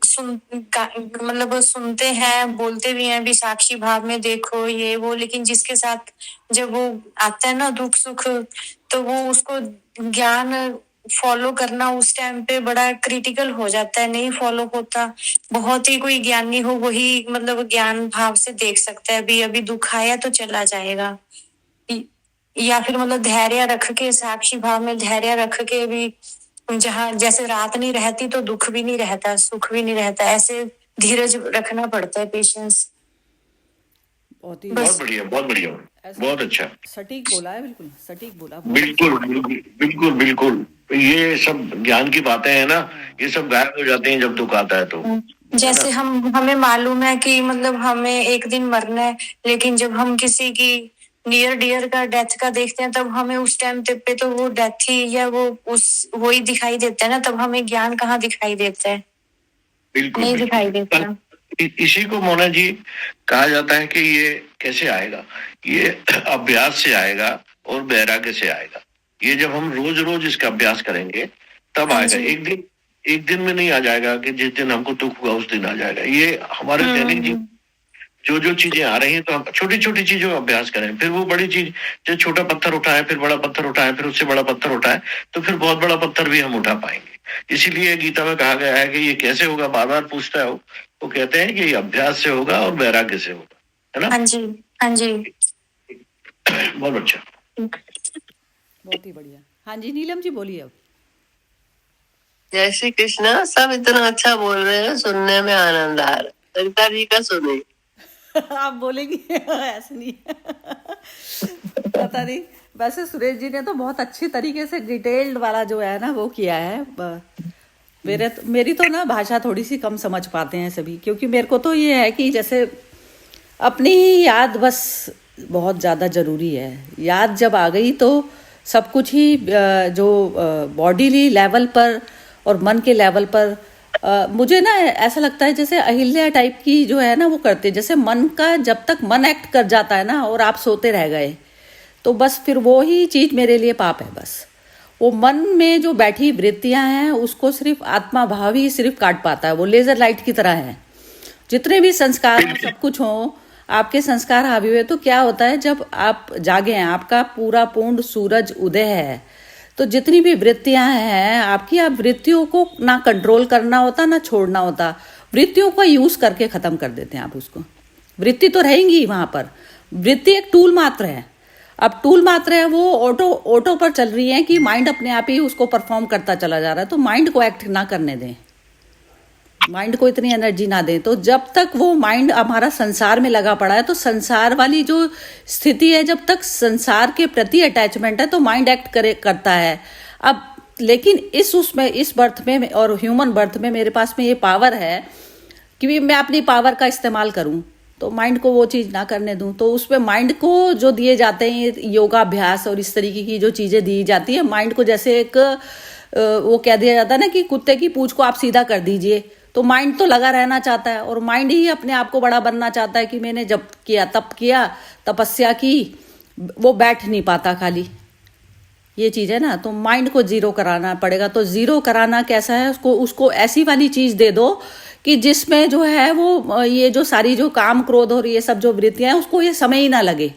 मतलब सुनते हैं, बोलते भी हैं भी साक्षी भाव में देखो ये वो, लेकिन जिसके साथ जब वो आता है ना दुख सुख, तो वो उसको ज्ञान फॉलो करना उस टाइम पे बड़ा क्रिटिकल हो जाता है, नहीं फॉलो होता। बहुत ही कोई ज्ञानी हो वही मतलब ज्ञान भाव से देख सकता है, अभी अभी दुख आया तो चला जाएगा। या फिर मतलब धैर्य रख के, साक्षी भाव में धैर्य रख के भी, जहाँ जैसे रात नहीं रहती तो दुख भी नहीं रहता, सुख भी नहीं रहता, ऐसे धीरज रखना पड़ता है, पेशेंस। बहुत ही बहुत बढ़िया, बहुत बढ़िया, बहुत अच्छा, सटीक बोला है, बिल्कुल सटीक बोला। बिल्कुल बिल्कुल बिल्कुल बिल्कुल। ये सब ज्ञान की बातें हैं ना, ये सब गायब हो जाते हैं जब दुख आता है तो। जैसे हमें मालूम है कि मतलब हमें एक दिन मरना है, लेकिन जब हम किसी की नियर डियर का डेथ का देखते हैं, तब हमें उस टाइम पे तो वो डेथ ही या वो ही दिखाई देता है ना, तब हमें ज्ञान कहाँ दिखाई देता है? बिल्कुल नहीं बिल्कुल। दिखाई देता। इसी को मोना जी कहा जाता है कि ये कैसे आएगा, ये अभ्यास से आएगा और वैराग्य से आएगा। ये जब हम रोज रोज इसका अभ्यास करेंगे तब हाँ आएगा। जी। एक दिन में नहीं आ जाएगा कि जिस दिन हमको दुख हुआ उस दिन आ जाएगा। ये हमारे दैनिक जीवन जो चीजें आ रही हैं, तो हम छोटी छोटी चीजों का अभ्यास करें, फिर वो बड़ी चीज, जो छोटा पत्थर उठाए फिर बड़ा पत्थर उठाए फिर उससे बड़ा पत्थर उठाए, तो फिर बहुत बड़ा पत्थर भी हम उठा पाएंगे। इसीलिए गीता में कहा गया है कि ये कैसे होगा, बार बार पूछता है वो कहते हैं कि ये अभ्यास से होगा और वैराग्य से होगा, है ना? हाँ जी, हाँ जी। बहुत अच्छा, बहुत ही बढ़िया। हाँ जी, नीलम जी बोलिए अब। जय श्री कृष्णा। सब इतना अच्छा बोल रहे हैं, सुनने में आनंद आ रहा है। सरिता जी का सुने। आप बोलेंगी? ऐसे नहीं पता नहीं। वैसे सुरेश जी ने तो बहुत अच्छी तरीके से डिटेल्ड वाला जो है ना वो किया है। मेरी तो ना भाषा थोड़ी सी कम समझ पाते हैं सभी, क्योंकि मेरे को तो ये है कि जैसे अपनी याद बस बहुत ज़्यादा ज़रूरी है। याद जब आ गई तो सब कुछ ही जो बॉडीली लेवल पर और मन के लेवल पर मुझे ना ऐसा लगता है जैसे अहिल्या टाइप की जो है ना वो करते, जैसे मन का जब तक मन एक्ट कर जाता है ना और आप सोते रह गए, तो बस फिर वो ही चीज़ मेरे लिए पाप है। बस वो मन में जो बैठी वृत्तियां हैं उसको सिर्फ आत्मा भाव ही सिर्फ काट पाता है। वो लेजर लाइट की तरह है। जितने भी संस्कार हो, सब कुछ हो, आपके संस्कार हावी हुए, तो क्या होता है जब आप जागे हैं, आपका पूरा पूर्ण सूरज उदय है, तो जितनी भी वृत्तियां हैं आपकी, आप वृत्तियों को ना कंट्रोल करना होता ना छोड़ना होता, वृत्तियों का यूज करके खत्म कर देते हैं आप उसको। वृत्ति तो रहेंगी वहां पर। वृत्ति एक टूल मात्र है। अब टूल मात्र है, वो ऑटो पर चल रही है कि माइंड अपने आप ही उसको परफॉर्म करता चला जा रहा है। तो माइंड को एक्ट ना करने दें, माइंड को इतनी एनर्जी ना दें। तो जब तक वो माइंड हमारा संसार में लगा पड़ा है, तो संसार वाली जो स्थिति है, जब तक संसार के प्रति अटैचमेंट है तो माइंड एक्ट करता है। अब लेकिन इस बर्थ में और ह्यूमन बर्थ में मेरे पास में ये पावर है कि मैं अपनी पावर का इस्तेमाल करूं, तो माइंड को वो चीज़ ना करने दूं। तो उसमें माइंड को जो दिए जाते हैं योगाभ्यास और इस तरीके की जो चीज़ें दी जाती है, माइंड को जैसे एक वो कह दिया जाता है ना कि कुत्ते की पूंछ को आप सीधा कर दीजिए, तो माइंड तो लगा रहना चाहता है और माइंड ही अपने आप को बड़ा बनना चाहता है कि मैंने जब किया तब किया, तपस्या की, वो बैठ नहीं पाता खाली। ये चीज़ है ना, तो माइंड को जीरो कराना पड़ेगा। तो जीरो कराना कैसा है, उसको ऐसी वाली चीज़ दे दो कि जिसमें जो है वो ये जो सारी जो काम क्रोध और ये सब जो वृत्तियां हैं उसको ये समय ही ना लगे।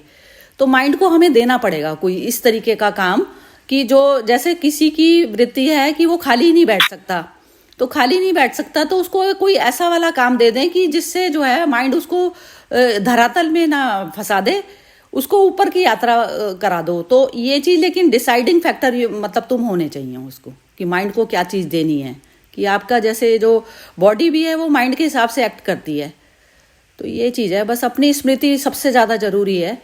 तो माइंड को हमें देना पड़ेगा कोई इस तरीके का काम कि जो जैसे किसी की वृत्ति है कि वो खाली नहीं बैठ सकता, तो खाली नहीं बैठ सकता तो उसको कोई ऐसा वाला काम दे दें कि जिससे जो है माइंड उसको धरातल में ना फंसा दे, उसको ऊपर की यात्रा करा दो। तो ये चीज़, लेकिन डिसाइडिंग फैक्टर मतलब तुम होने चाहिए उसको कि माइंड को क्या चीज़ देनी है। कि आपका जैसे जो बॉडी भी है वो माइंड के हिसाब से एक्ट करती है। तो ये चीज़ है, बस अपनी स्मृति सबसे ज़्यादा ज़रूरी है।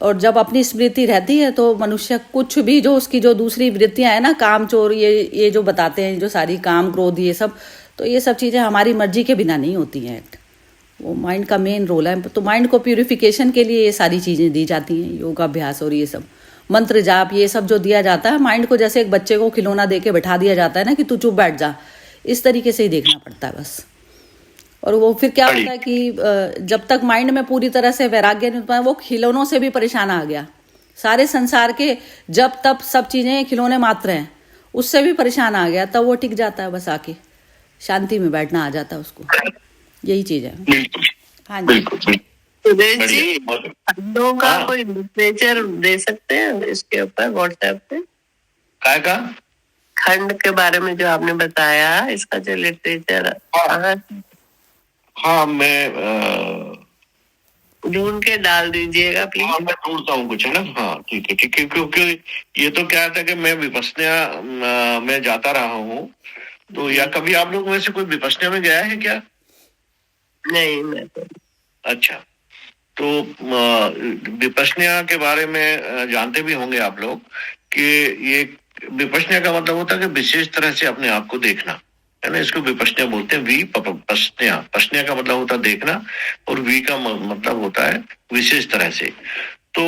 और जब अपनी स्मृति रहती है तो मनुष्य कुछ भी जो उसकी जो दूसरी वृत्तियां हैं ना, काम चोर, ये जो बताते हैं, जो सारी काम क्रोध ये सब, तो ये सब चीज़ें हमारी मर्जी के बिना नहीं होती हैं एक्ट। वो माइंड का मेन रोल है। तो माइंड को प्यूरिफिकेशन के लिए ये सारी चीज़ें दी जाती हैं, योगाभ्यास और ये सब मंत्र जाप ये सब जो दिया जाता है। माइंड को जैसे एक बच्चे को खिलौना दे के बैठा दिया जाता है ना कि तू चुप बैठ जा, इस तरीके से ही देखना पड़ता है बस। और वो फिर क्या होता है कि जब तक माइंड में पूरी तरह से वैराग्य नहीं होता, वो खिलौनों से भी परेशान आ गया। सारे संसार के जब तब सब चीज़ें खिलौने मात्र हैं, उससे भी परेशान आ गया, तब वो टिक जाता है, बस आके शांति में बैठना आ जाता है उसको। यही चीज़ है। हाँ जी, सुरेश जी, खंडों का कोई लिटरेचर दे सकते हैं इसके ऊपर व्हाट्सएप पे? काय का खंड के बारे में जो आपने बताया, इसका जो लिटरेचर हाँ मैं ढूंढ के डाल दीजिएगा प्लीज। हाँ मैं ढूंढता हूँ कुछ, है ना। हाँ ठीक है, क्योंकि ये तो क्या था कि मैं विपश्यना में जाता रहा हूँ। तो या कभी आप लोग में से कोई विपश्यना में गया है क्या? नहीं, मैं तो। अच्छा, तो विपश्यना के बारे में जानते भी होंगे आप लोग कि ये विपश्यना का मतलब होता है कि विशेष तरह से अपने आप को देखना, है ना। इसको विपश्यना बोलते हैं। विपश्यना, पश्यना का मतलब होता है देखना, और वी का मतलब होता है विशेष तरह से। तो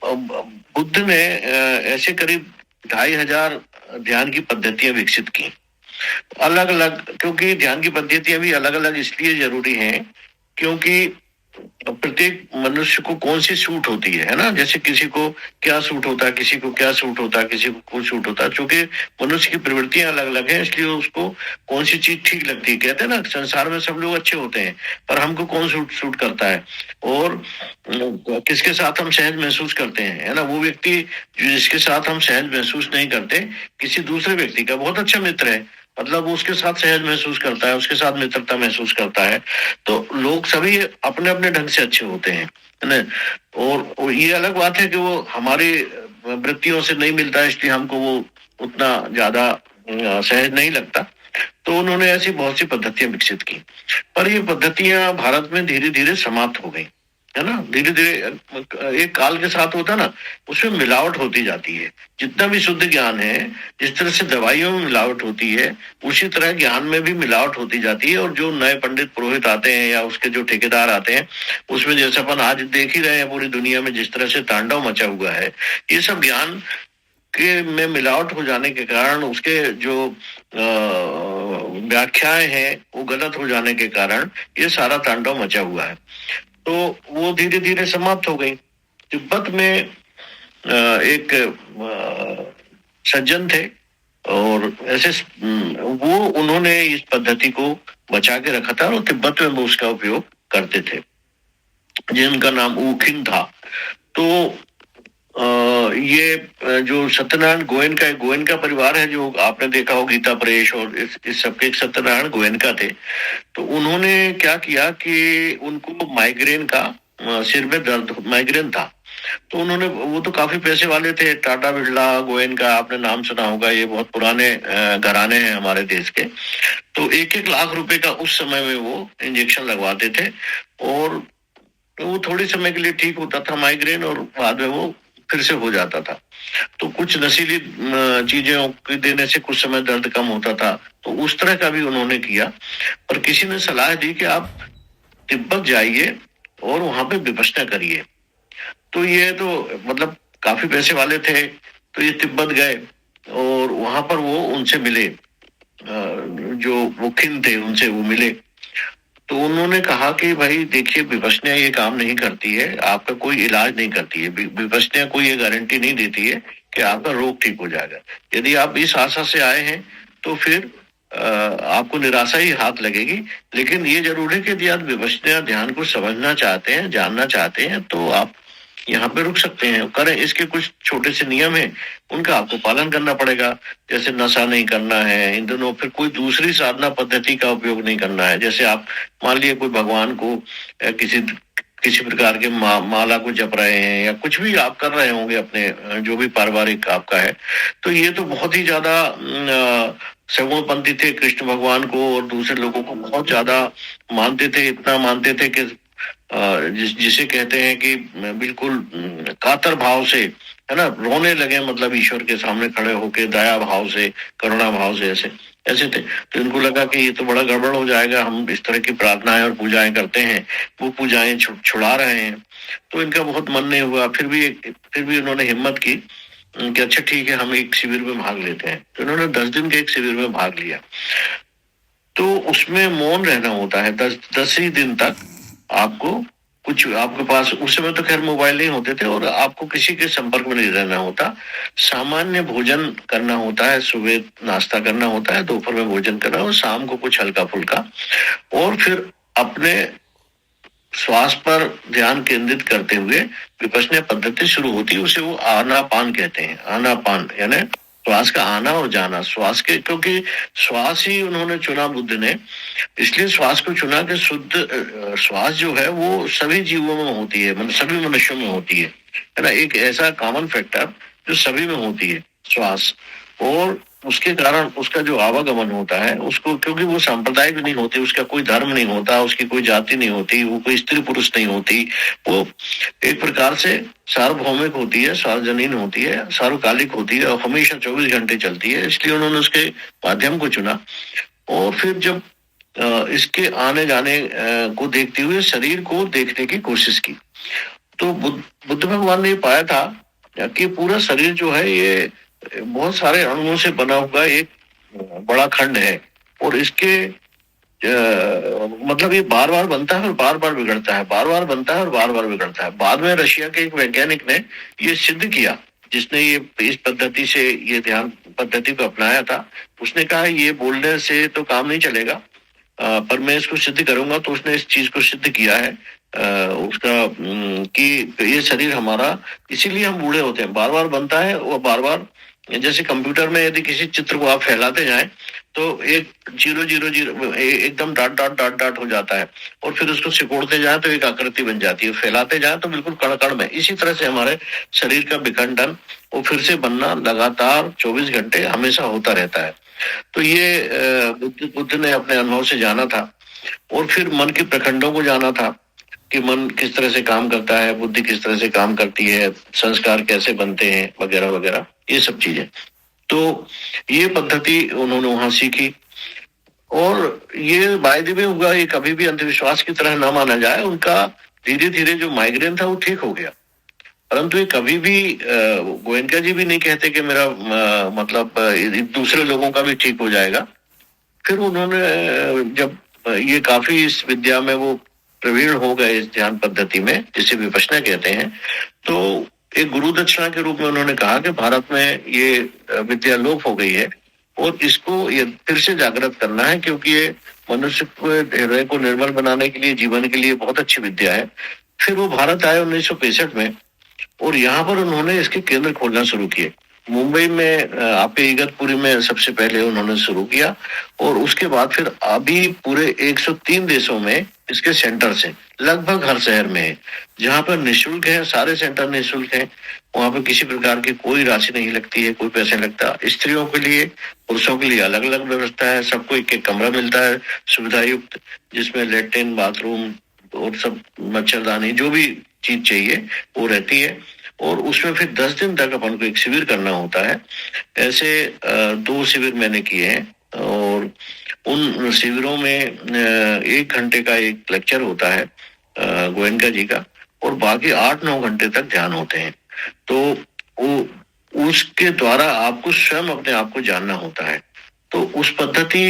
बुद्ध ने ऐसे करीब 2500 ध्यान की पद्धतियां विकसित की, अलग अलग। क्योंकि ध्यान की पद्धतियां भी अलग अलग इसलिए जरूरी हैं क्योंकि प्रत्येक मनुष्य को कौन सी सूट होती है ना। जैसे किसी को क्या सूट होता है, किसी को क्या सूट होता है, किसी को कुछ सूट होता है। चूंकि मनुष्य की प्रवृत्तियां अलग अलग हैं, इसलिए उसको कौन सी चीज ठीक लगती है। कहते हैं ना, संसार में सब लोग अच्छे होते हैं, पर हमको कौन सूट करता है और किसके साथ हम सहज महसूस करते हैं, है ना। वो व्यक्ति जिसके साथ हम सहज महसूस नहीं करते, किसी दूसरे व्यक्ति का बहुत अच्छा मित्र है, मतलब वो उसके साथ सहज महसूस करता है, उसके साथ मित्रता महसूस करता है। तो लोग सभी अपने अपने ढंग से अच्छे होते हैं, है ना। और ये अलग बात है कि वो हमारी वृत्तियों से नहीं मिलता है, इसलिए हमको वो उतना ज्यादा सहज नहीं लगता। तो उन्होंने ऐसी बहुत सी पद्धतियां विकसित की, पर ये पद्धतियां भारत में धीरे धीरे समाप्त हो गई, है ना। धीरे धीरे एक काल के साथ होता ना, उसमें मिलावट होती जाती है। जितना भी शुद्ध ज्ञान है, जिस तरह से दवाइयों में मिलावट होती है, उसी तरह ज्ञान में भी मिलावट होती जाती है। और जो नए पंडित पुरोहित आते हैं या उसके जो ठेकेदार आते हैं, उसमें जैसे अपन आज देख ही रहे हैं पूरी दुनिया में जिस तरह से तांडव मचा हुआ है, ये सब ज्ञान के में मिलावट हो जाने के कारण, उसके जो व्याख्याएं हैं वो गलत हो जाने के कारण ये सारा तांडव मचा हुआ है। तो वो धीरे धीरे समाप्त हो गई। तिब्बत में एक सज्जन थे और ऐसे वो उन्होंने इस पद्धति को बचा के रखा था और तिब्बत में वो उसका उपयोग करते थे, जिनका नाम ऊखिन था। तो जो सत्यनारायण गोयनका परिवार है, जो आपने देखा हो गीता प्रेस और इस सबके एक सत्यनारायण गोयनका थे। तो उन्होंने क्या किया कि उनको माइग्रेन का सिर में दर्द माइग्रेन था। तो उन्होंने, वो तो काफी पैसे वाले थे, टाटा बिरला गोयनका आपने नाम सुना होगा, ये बहुत पुराने घराने हैं हमारे देश के। तो 1-1 लाख रुपए का उस समय में वो इंजेक्शन लगवाते थे और वो थोड़ी समय के लिए ठीक होता था माइग्रेन और बाद में वो फिर से हो जाता था। तो कुछ नशीली चीजें के देने से कुछ समय दर्द कम होता था। तो उस तरह का भी उन्होंने किया। पर किसी ने सलाह दी कि आप तिब्बत जाइए और वहां पे विपश्यना करिए। तो ये तो मतलब काफी पैसे वाले थे, तो ये तिब्बत गए और वहां पर वो उनसे मिले, जो वो खिन थे उनसे वो मिले। तो उन्होंने कहा कि भाई देखिए, विपश्यना ये काम नहीं करती है, आपका कोई इलाज नहीं करती है। विपश्यना कोई ये गारंटी नहीं देती है कि आपका रोग ठीक हो जाएगा। यदि आप इस आशा से आए हैं तो फिर आपको निराशा ही हाथ लगेगी। लेकिन ये जरूर है कि यदि आप विपश्यना ध्यान को समझना चाहते हैं, जानना चाहते हैं, तो आप यहाँ पे रुक सकते हैं, करें। इसके कुछ छोटे से नियम हैं, उनका आपको पालन करना पड़ेगा। जैसे नशा नहीं करना है इन दिनों, फिर कोई दूसरी साधना पद्धति का उपयोग नहीं करना है। जैसे आप मान लिए कोई भगवान को किसी किसी प्रकार के माला को जप रहे हैं या कुछ भी आप कर रहे होंगे अपने जो भी पारिवारिक आपका है, तो ये तो बहुत ही ज्यादा सगुणपंथी थे। कृष्ण भगवान को और दूसरे लोगों को बहुत ज्यादा मानते थे, इतना मानते थे कि जिसे कहते हैं कि बिल्कुल कातर भाव से, है ना, रोने लगे, मतलब ईश्वर के सामने खड़े होके दया भाव से, करुणा भाव से, ऐसे ऐसे थे। तो इनको लगा कि ये तो बड़ा गड़बड़ हो जाएगा, हम इस तरह की प्रार्थनाएं और पूजाएं करते हैं, वो पूजाएं छुड़ा रहे हैं। तो इनका बहुत मन नहीं हुआ। फिर भी उन्होंने हिम्मत की कि अच्छा ठीक है, हम एक शिविर में भाग लेते हैं। तो इन्होंने 10 दिन के एक शिविर में भाग लिया। तो उसमें मौन रहना होता है 10 ही दिन तक। आपको कुछ, आपके पास उस समय तो खैर मोबाइल नहीं होते थे और आपको किसी के संपर्क में नहीं रहना होता। सामान्य भोजन करना होता है, सुबह नाश्ता करना होता है, दोपहर में भोजन करना और शाम को कुछ हल्का फुल्का। और फिर अपने श्वास पर ध्यान केंद्रित करते हुए विपश्यना पद्धति शुरू होती है। उसे वो आनापान कहते हैं। आनापान यानी श्वास का आना और जाना, श्वास के, क्योंकि श्वास ही उन्होंने चुना बुद्ध ने, इसलिए श्वास को चुना कि शुद्ध श्वास जो है वो सभी जीवों में होती है, मतलब सभी मनुष्यों में होती है ना। एक ऐसा कॉमन फैक्टर जो सभी में होती है, श्वास। और उसके कारण उसका जो आवागमन होता है उसको, क्योंकि वो सांप्रदायिक नहीं होती, उसका कोई धर्म नहीं होता, उसकी कोई जाति नहीं होती, वो कोई स्त्री पुरुष नहीं होती, वो एक प्रकार से सार्वभौमिक होती है, सार्वजनीन होती है, सार्वकालिक होती है और हमेशा 24 घंटे चलती है। इसलिए उन्होंने उसके माध्यम को चुना। और फिर जब इसके आने जाने को देखते हुए शरीर को देखने की कोशिश की, तो बुद्ध भगवान ने पाया था कि पूरा शरीर जो है ये बहुत सारे अणुओं से बना हुआ एक बड़ा खंड है। और इसके मतलब ये बार बार बनता है और बार बार बिगड़ता है, बार बार बनता है और बार बार बिगड़ता है। बाद में रशिया के एक वैज्ञानिक ने ये सिद्ध किया, जिसने ये इस पद्धति से ये ध्यान पद्धति को अपनाया था। उसने कहा ये बोलने से तो काम नहीं चलेगा, पर मैं इसको सिद्ध करूंगा। तो उसने इस चीज को सिद्ध किया है उसका कि ये शरीर हमारा, इसीलिए हम बूढ़े होते हैं, बार बार बनता है और बार बार। जैसे कंप्यूटर में यदि किसी चित्र को आप फैलाते जाएं तो एक 0 0 0 एकदम डॉट डॉट डॉट डॉट हो जाता है, और फिर उसको सिकोड़ते जाएं तो एक आकृति बन जाती है, फैलाते जाएं तो बिल्कुल कण कण में। इसी तरह से हमारे शरीर का विखंडन और फिर से बनना लगातार 24 घंटे हमेशा होता रहता है। तो ये बुद्ध ने अपने अनुभव से जाना था। और फिर मन के प्रखंडों को जाना था कि मन किस तरह से काम करता है, बुद्धि किस तरह से काम करती है, संस्कार कैसे बनते हैं, वगैरह वगैरह, ये सब चीजें। तो ये पद्धति उन्होंने वहां सीखी। और ये बाय द वे हुआ, ये कभी भी अंधविश्वास की तरह ना माना जाए। उनका धीरे धीरे जो माइग्रेन था वो ठीक हो गया। परंतु ये कभी भी गोयनका जी भी नहीं कहते कि मेरा मतलब दूसरे लोगों का भी ठीक हो जाएगा। फिर उन्होंने जब ये काफी इस विद्या में वो प्रवीण हो गए, इस ध्यान पद्धति में जिसे विपश्यना कहते हैं, तो एक गुरु दक्षिणा के रूप में उन्होंने कहा कि भारत में ये विद्या लोप हो गई है और इसको ये फिर से जागृत करना है, क्योंकि ये मनुष्य को हृदय को निर्मल बनाने के लिए, जीवन के लिए बहुत अच्छी विद्या है। फिर वो भारत आए 1965 में और यहाँ पर उन्होंने इसके केंद्र खोलना शुरू किए। मुंबई में आपके इगतपुरी में सबसे पहले उन्होंने शुरू किया, और उसके बाद फिर अभी पूरे 103 देशों में इसके सेंटर्स हैं, लगभग हर शहर में है, जहाँ पर निःशुल्क है, सारे सेंटर निःशुल्क हैं। वहाँ पर किसी प्रकार की कोई राशि नहीं लगती है, कोई पैसा नहीं लगता। स्त्रियों के लिए, पुरुषों के लिए अलग अलग व्यवस्था है, सबको एक एक कमरा मिलता है सुविधा युक्त, जिसमें लेट्रिन, बाथरूम और सब मच्छरदानी, जो भी चीज चाहिए वो रहती है। और उसमें फिर 10 दिन तक अपन को एक शिविर करना होता है। ऐसे 2 शिविर मैंने किए हैं, और उन शिविरों में 1 घंटे का एक लेक्चर होता है गोयनका जी का, और बाकी 8-9 घंटे तक ध्यान होते हैं। तो वो उसके द्वारा आपको स्वयं अपने आप को जानना होता है। तो उस पद्धति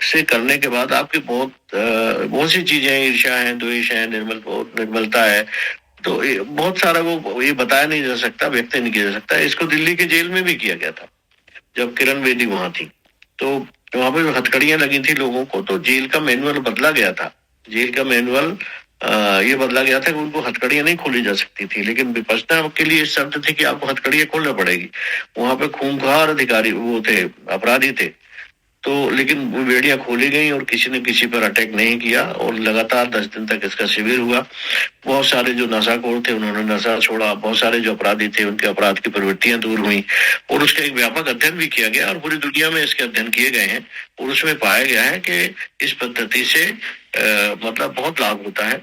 से करने के बाद आपकी बहुत सी चीजें, ईर्ष्या है, द्वेष है, निर्मलता है, तो बहुत सारा वो ये बताया नहीं जा सकता, व्यक्त नहीं किया जा सकता। इसको दिल्ली के जेल में भी किया गया था, जब किरण बेदी वहां थी, तो वहां पे हथकड़ियां लगी थी लोगों को, तो जेल का मैनुअल बदला गया था। जेल का मैनुअल ये बदला गया था कि उनको हथकड़ियां नहीं खोली जा सकती थी, लेकिन विपक्षता के लिए शर्त थी कि आपको हथकड़ियां खोलना पड़ेगी। वहां पे खूंखार अधिकारी वो थे, अपराधी थे, तो लेकिन वो बेड़ियां खोली गई और किसी ने किसी पर अटैक नहीं किया, और लगातार 10 दिन तक इसका शिविर हुआ। बहुत सारे जो नशाखोर थे उन्होंने नशा छोड़ा, बहुत सारे जो अपराधी थे उनके अपराध की प्रवृत्तियां दूर हुई, और उसका एक व्यापक अध्ययन भी किया गया, और पूरी दुनिया में इसके अध्ययन किए गए हैं, और उसमें पाया गया है कि इस पद्धति से मतलब बहुत लाभ होता है,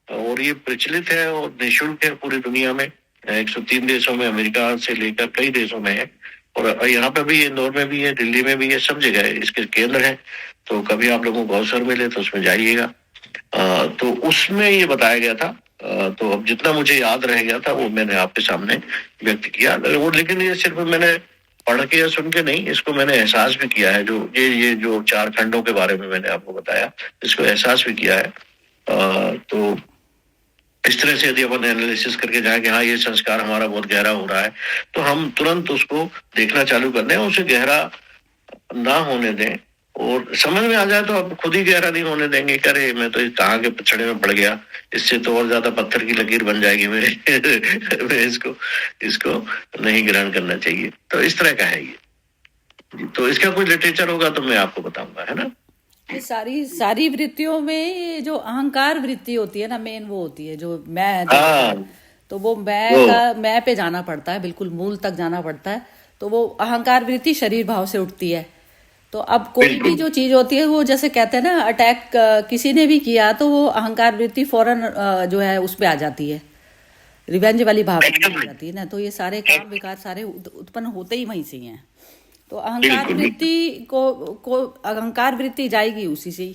और ये प्रचलित है और निःशुल्क है पूरी दुनिया में। 103 देशों में, अमेरिका से लेकर कई देशों में है, और यहाँ पे भी, इंदौर में भी है, दिल्ली में भी है, सब जगह है, इसके केंद्र है। तो कभी आप लोगों को अवसर मिले तो उसमें जाइएगा। तो उसमें ये बताया गया था। तो अब जितना मुझे याद रह गया था वो मैंने आपके सामने व्यक्त किया। वो लेकिन ये सिर्फ मैंने पढ़ के या सुन के नहीं, इसको मैंने एहसास भी किया है। जो ये जो 4 खंडों के बारे में मैंने आपको बताया, इसको एहसास भी किया है। तो इस तरह से यदि अपन एनालिसिस करके जाए कि हाँ ये संस्कार हमारा बहुत गहरा हो रहा है, तो हम तुरंत उसको देखना चालू कर दें, उसे गहरा ना होने दें, और समझ में आ जाए तो आप खुद ही गहरा नहीं होने देंगे। करे मैं तो कहाँ के पछड़े में पड़ गया, इससे तो और ज्यादा पत्थर की लकीर बन जाएगी मेरे मैं इसको नहीं ग्रहण करना चाहिए। तो इस तरह का है ये। तो इसका कोई लिटरेचर होगा तो मैं आपको बताऊंगा, है ना। ये सारी वृत्तियों में ये जो अहंकार वृत्ति होती है ना, मेन वो होती है जो मैं, तो वो मैं पे जाना पड़ता है, बिल्कुल मूल तक जाना पड़ता है। तो वो अहंकार वृत्ति शरीर भाव से उठती है। तो अब कोई भी जो चीज होती है, वो जैसे कहते हैं ना, अटैक किसी ने भी किया तो वो अहंकार वृत्ति फौरन जो है उस पे आ जाती है, रिवेंज वाली भावना आ जाती है ना। तो ये सारे काम विकार सारे उत्पन्न होते ही वहीं से ही हैं। तो अहंकार वृत्ति को अहंकार वृत्ति जाएगी उसी से ही,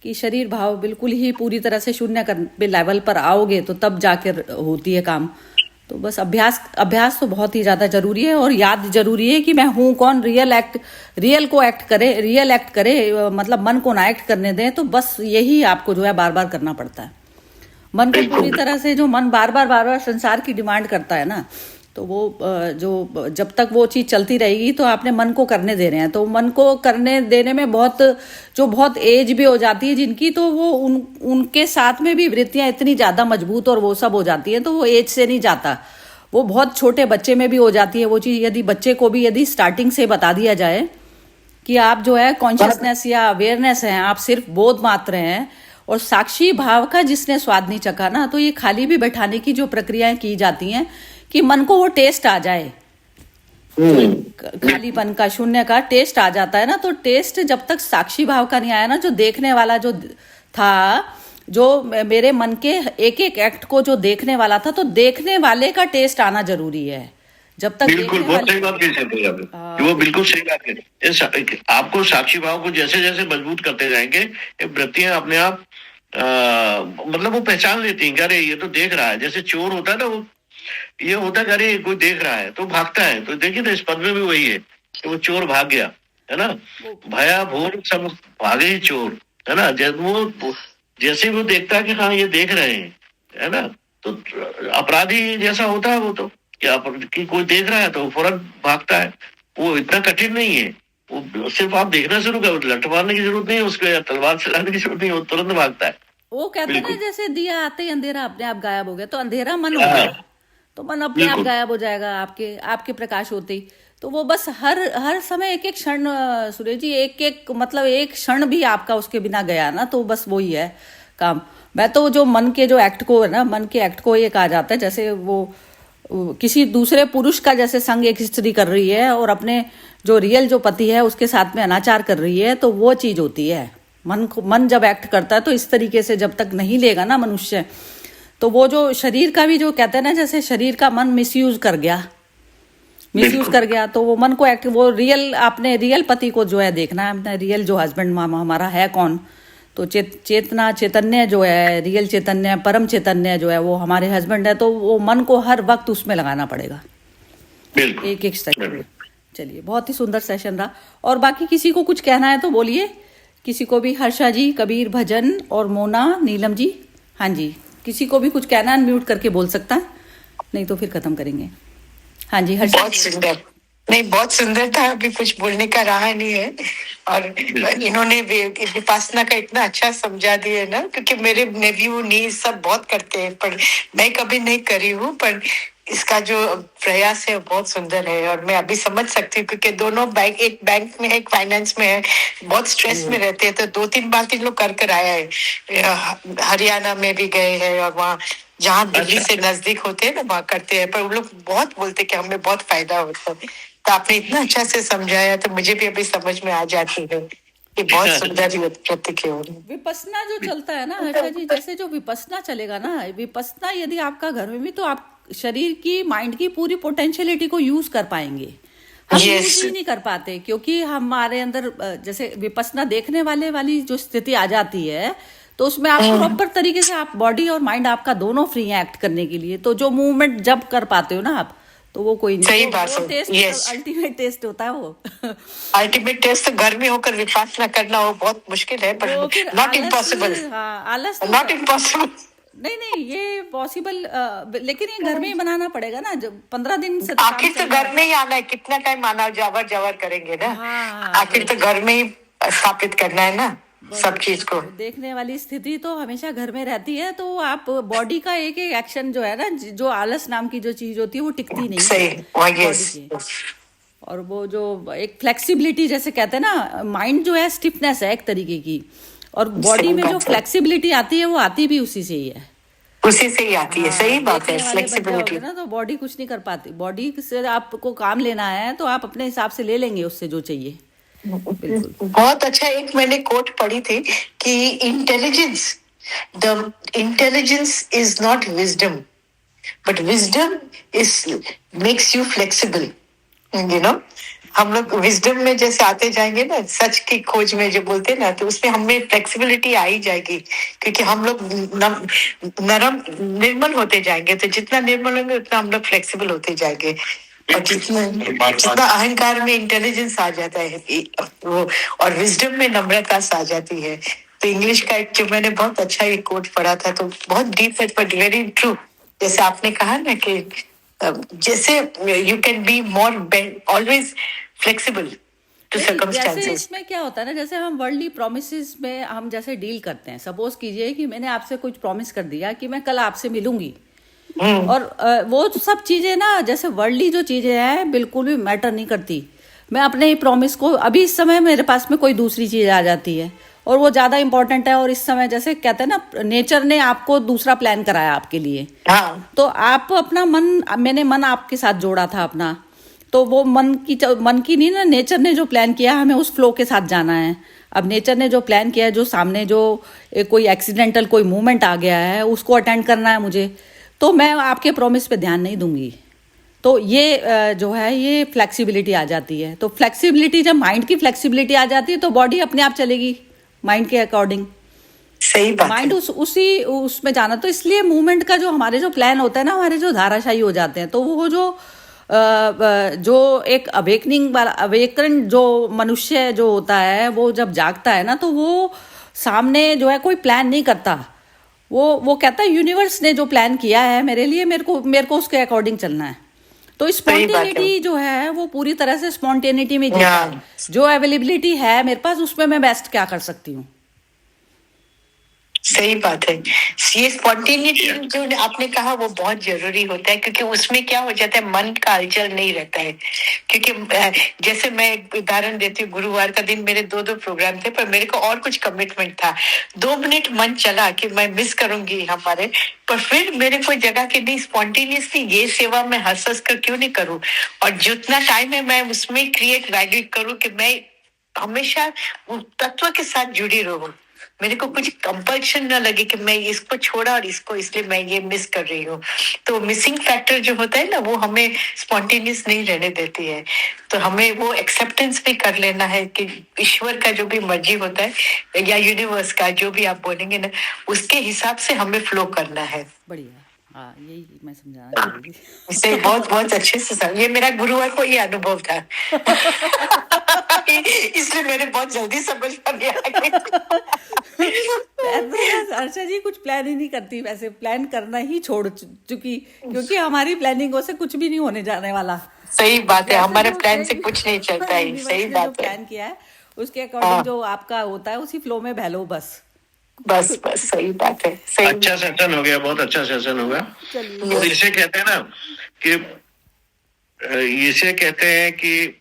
कि शरीर भाव बिल्कुल ही पूरी तरह से शून्य कर लेवल पर आओगे तो तब जाके होती है काम। तो बस अभ्यास तो बहुत ही ज्यादा जरूरी है, और याद जरूरी है कि मैं हूँ कौन। रियल को एक्ट करे, मतलब मन को ना एक्ट करने दें। तो बस यही आपको जो है बार बार करना पड़ता है। मन को पूरी तरह से, जो मन बार बार संसार की डिमांड करता है ना, तो वो जो जब तक वो चीज चलती रहेगी तो आपने मन को करने दे रहे हैं। तो मन को करने देने में बहुत एज भी हो जाती है जिनकी, तो वो उनके साथ में भी वृत्तियां इतनी ज्यादा मजबूत और वो सब हो जाती है, तो वो एज से नहीं जाता। वो बहुत छोटे बच्चे में भी हो जाती है वो चीज। यदि बच्चे को भी यदि स्टार्टिंग से बता दिया जाए कि आप जो है कॉन्शियसनेस या अवेयरनेस है, आप सिर्फ बोध मात्र हैं, और साक्षी भाव का जिसने स्वाद नहीं चखा ना, तो ये खाली भी बैठाने की जो प्रक्रियाएं की जाती हैं कि मन को वो टेस्ट आ जाए, खालीपन का, शून्य का टेस्ट आ जाता है ना। तो टेस्ट जब तक साक्षी भाव का नहीं आया ना, जो देखने वाला जो था, जो मेरे मन के एक एक एक्ट को जो देखने वाला था, तो देखने वाले का टेस्ट आना जरूरी है। जब तक बिल्कुल बहुत सही बात कही, वो बिल्कुल सही बात कही। आपको साक्षी भाव को जैसे जैसे मजबूत करते जाएंगे, वृत्तियां अपने आप मतलब वो पहचान लेती हैं, अरे ये तो देख रहा है। जैसे चोर होता है ना, वो ये होता है, अरे कोई देख रहा है तो भागता है। तो देखिए ना, इस पद में भी वही है कि वो चोर भाग गया, है ना, भया भोर सब भागे ही चोर, है ना। जैसे वो देखता है कि हाँ ये देख रहे हैं, है ना, तो अपराधी जैसा होता है वो, तो कि कोई देख रहा है तो फौरन भागता है। वो इतना कठिन नहीं है, वो सिर्फ आप देखना शुरू करो, लठ मारने की जरूरत नहीं है उसको, या तलवार चलाने की जरूरत नहीं है, वो तुरंत भागता है। वो कहते हैं ना, जैसे दिया आते ही अंधेरा अपने आप गायब हो गया, तो अंधेरा मन हो गया। तो मन अपने आप बिल्कुल। गायब हो जाएगा आपके आपके प्रकाश होते ही। तो वो बस हर समय एक एक क्षण सुरेश जी, एक एक मतलब एक क्षण भी आपका उसके बिना गया ना तो बस वही है काम। मैं तो जो मन के जो एक्ट को है ना, मन के एक्ट को ये कहा जाता है जैसे वो किसी दूसरे पुरुष का जैसे संग एक स्त्री कर रही है और अपने जो रियल जो पति है उसके साथ में अनाचार कर रही है, तो वो चीज होती है। मन जब एक्ट करता है तो इस तरीके से जब तक नहीं लेगा ना मनुष्य, तो वो जो शरीर का भी जो कहते हैं ना, जैसे शरीर का मन मिसयूज कर गया तो वो मन को एक्ट, वो रियल आपने रियल पति को जो है देखना है, अपना रियल जो हस्बैंड हमारा है कौन, तो चेतना चैतन्य जो है, रियल चैतन्य परम चैतन्य जो है वो हमारे हस्बैंड है। तो वो मन को हर वक्त उसमें लगाना पड़ेगा, बिल्कुल। एक एक सेकंड। चलिए, बहुत ही सुंदर सेशन रहा। और बाकी किसी को कुछ कहना है तो बोलिए, किसी को भी, हर्षा जी, कबीर भजन और मोना, नीलम जी, हाँ जी, किसी को भी कुछ कहना है अनम्यूट करके बोल सकता है, नहीं तो फिर खत्म करेंगे। हाँ जी हर्षा बहुत सुंदर, नहीं बहुत सुंदर था, अभी कुछ बोलने का रहा नहीं है। और इन्होंने विपासना का इतना अच्छा समझा दिया ना, क्योंकि मेरे नेव्यू नीस सब बहुत करते हैं पर मैं कभी नहीं करी हूँ, पर इसका जो प्रयास है वो बहुत सुंदर है। और मैं अभी समझ सकती हूँ क्योंकि दोनों बैंक, एक बैंक में है एक फाइनेंस में है, बहुत स्ट्रेस में रहते हैं। तो 2-3 बार तीन लोग कर आया है, हरियाणा में भी गए हैं और वहाँ जहाँ दिल्ली से नजदीक होते हैं ना वहाँ करते हैं, पर वो लोग बहुत बोलते कि हमें बहुत फायदा होता है। तो आपने इतना अच्छा से समझाया तो मुझे भी अभी समझ में आ जाती है कि बहुत सुंदर प्रतिक्रिया हो रही है। विपसना जो चलता है ना हर्षा जी, जैसे जो विपसना चलेगा ना, विपसना यदि आपका घर में भी, तो आप शरीर की माइंड की पूरी पोटेंशियलिटी को यूज कर पाएंगे। हम यूज ही नहीं कर पाते क्योंकि हमारे अंदर जैसे विपसना देखने वाली जो स्थिति आ जाती है, तो उसमें आप प्रॉपर तरीके से आप बॉडी और माइंड आपका दोनों फ्री है एक्ट करने के लिए। तो जो मूवमेंट जब कर पाते हो ना आप, तो वो कोई नहीं, सही वो बात है, टेस्ट अल्टीमेट टेस्ट होता है वो। अल्टीमेट टेस्ट तो घर में होकर विपासना करना वो बहुत मुश्किल है, पर वो फिर नॉट इम्पॉसिबल, आलस नॉट इम्पॉसिबल। नहीं ये पॉसिबल, लेकिन ये घर में ही बनाना पड़ेगा ना। जब 15 दिन से आखिर तो घर में ही आना है, कितना टाइम आना जावर करेंगे ना। आखिर तो घर में ही स्थापित करना है ना सब चीज को। देखने वाली स्थिति तो हमेशा घर में रहती है, तो आप बॉडी का एक एक एक्शन जो है ना, जो आलस नाम की जो चीज होती है वो टिकती नहीं सही, है बॉडी की। और वो जो एक फ्लेक्सिबिलिटी जैसे कहते हैं ना, माइंड जो है स्टिफनेस है एक तरीके की, और बॉडी में जो फ्लेक्सिबिलिटी आती है वो आती भी उसी से ही है, उसी से ही आती है। सही बात है, फ्लेक्सिबिलिटी ना। तो बॉडी कुछ नहीं कर पाती, बॉडी से आपको काम लेना है तो आप अपने हिसाब से ले लेंगे उससे जो चाहिए। बिल्कुल, बहुत अच्छा। एक मैंने कोट पढ़ी थी कि intelligence is not wisdom, but wisdom is makes you flexible. You know, हम लोग विजडम में जैसे आते जाएंगे ना, सच की खोज में जो बोलते हैं ना, तो उसमें हमें फ्लेक्सिबिलिटी आ ही जाएगी, क्योंकि हम लोग नरम निर्मल होते जाएंगे। तो जितना निर्मल होंगे उतना हम लोग फ्लेक्सिबल होते जाएंगे। और जितना अहंकार में इंटेलिजेंस आ जाता है वो, और विजडम में नम्रता आ जाती है। तो इंग्लिश का एक जो मैंने बहुत अच्छा एक कोट पढ़ा था, तो बहुत डीप है बट वेरी ट्रू। जैसे आपने कहा ना कि जैसे you can be more always flexible to जैसे सर्कमस्टेंसेस। इसमें क्या होता है ना, जैसे हम वर्ल्डली प्रोमिसेस में हम जैसे डील करते हैं। सपोज कीजिए कि मैंने आपसे कुछ प्रॉमिस कर दिया कि मैं कल आपसे मिलूंगी, और वो सब चीजें ना, जैसे वर्ल्डली जो चीजें हैं बिल्कुल भी मैटर नहीं करती। मैं अपने ही प्रॉमिस को, अभी इस समय मेरे पास में कोई दूसरी चीज आ जाती है और वो ज्यादा इंपॉर्टेंट है, और इस समय जैसे कहते हैं ना, नेचर ने आपको दूसरा प्लान कराया आपके लिए। तो आप अपना मैंने मन आपके साथ जोड़ा था अपना, तो वो मन की नहीं ना, नेचर ने जो प्लान किया हमें उस फ्लो के साथ जाना है। अब नेचर ने जो प्लान किया है, जो सामने जो कोई एक्सीडेंटल कोई मूवमेंट आ गया है उसको अटेंड करना है मुझे, तो मैं आपके प्रॉमिस पे ध्यान नहीं दूंगी। तो ये जो है ये फ्लेक्सिबिलिटी आ जाती है। तो फ्लेक्सिबिलिटी, जब माइंड की फ्लेक्सिबिलिटी आ जाती है तो बॉडी अपने आप चलेगी माइंड के अकॉर्डिंग। सही बात माइंड उसमें जाना। तो इसलिए मूवमेंट का जो हमारे जो प्लान होता है ना, हमारे जो धाराशायी हो जाते हैं। तो वो जो एक अवेकन जो मनुष्य जो होता है, वो जब जागता है ना, तो वो सामने जो है कोई प्लान नहीं करता। वो कहता है यूनिवर्स ने जो प्लान किया है मेरे लिए, मेरे को उसके अकॉर्डिंग चलना है। तो स्पॉन्टेनिटी जो है वो पूरी तरह से स्पॉन्टेनिटी में जीता है। जो अवेलेबिलिटी है मेरे पास, उसमें मैं बेस्ट क्या कर सकती हूँ। सही बात है। ये स्पॉन्टेनिटी जो आपने कहा वो बहुत जरूरी होता है, क्योंकि उसमें क्या हो जाता है, मन का हलचल नहीं रहता है। क्योंकि जैसे मैं एक उदाहरण देती हूँ, गुरुवार का दिन मेरे 2 प्रोग्राम थे, पर मेरे को और कुछ कमिटमेंट था। 2 मिनट मन चला कि मैं मिस करूंगी हमारे, पर फिर मेरे को जगह कि नहीं, स्पॉन्टेनियसली ये सेवा मैं हंस हंस कर क्यों नहीं करूँ, और जितना टाइम है मैं उसमें क्रिएट वैल्यू करूँ कि मैं हमेशा उस तत्व के साथ जुड़ी रहूं। मेरे को कुछ कंपल्शन ना लगे कि मैं इसको छोड़ा और इसको, इसलिए मैं ये मिस कर रही हूँ। तो मिसिंग फैक्टर जो होता है ना, वो हमें स्पॉन्टेनियस नहीं रहने देती है। तो हमें वो एक्सेप्टेंस भी कर लेना है कि ईश्वर का जो भी मर्जी होता है, या यूनिवर्स का, जो भी आप बोलेंगे ना, उसके हिसाब से हमें फ्लो करना है। बढ़िया, हाँ यही मैं समझाना चाह रही थी। इसे बहुत बहुत अच्छे से ये मेरा गुरुवार को ये अनुभव था। इसलिए मेरे बहुत जल्दी समझ में आ गया। अर्चा जी कुछ प्लान ही नहीं करती, वैसे प्लान करना ही छोड़ चुकी, क्योंकि हमारी प्लानिंगों से कुछ भी नहीं होने जाने वाला। सही बात है, हमारे प्लान से कुछ नहीं चलता है। सही बात है, प्लान किया है उसके अकॉर्डिंग जो आपका होता है उसी फ्लो में बहलो बस। बस सही बात है। सही अच्छा सेशन हो गया, बहुत अच्छा सेशन होगा। तो इसे कहते हैं ना कि इसे कहते हैं कि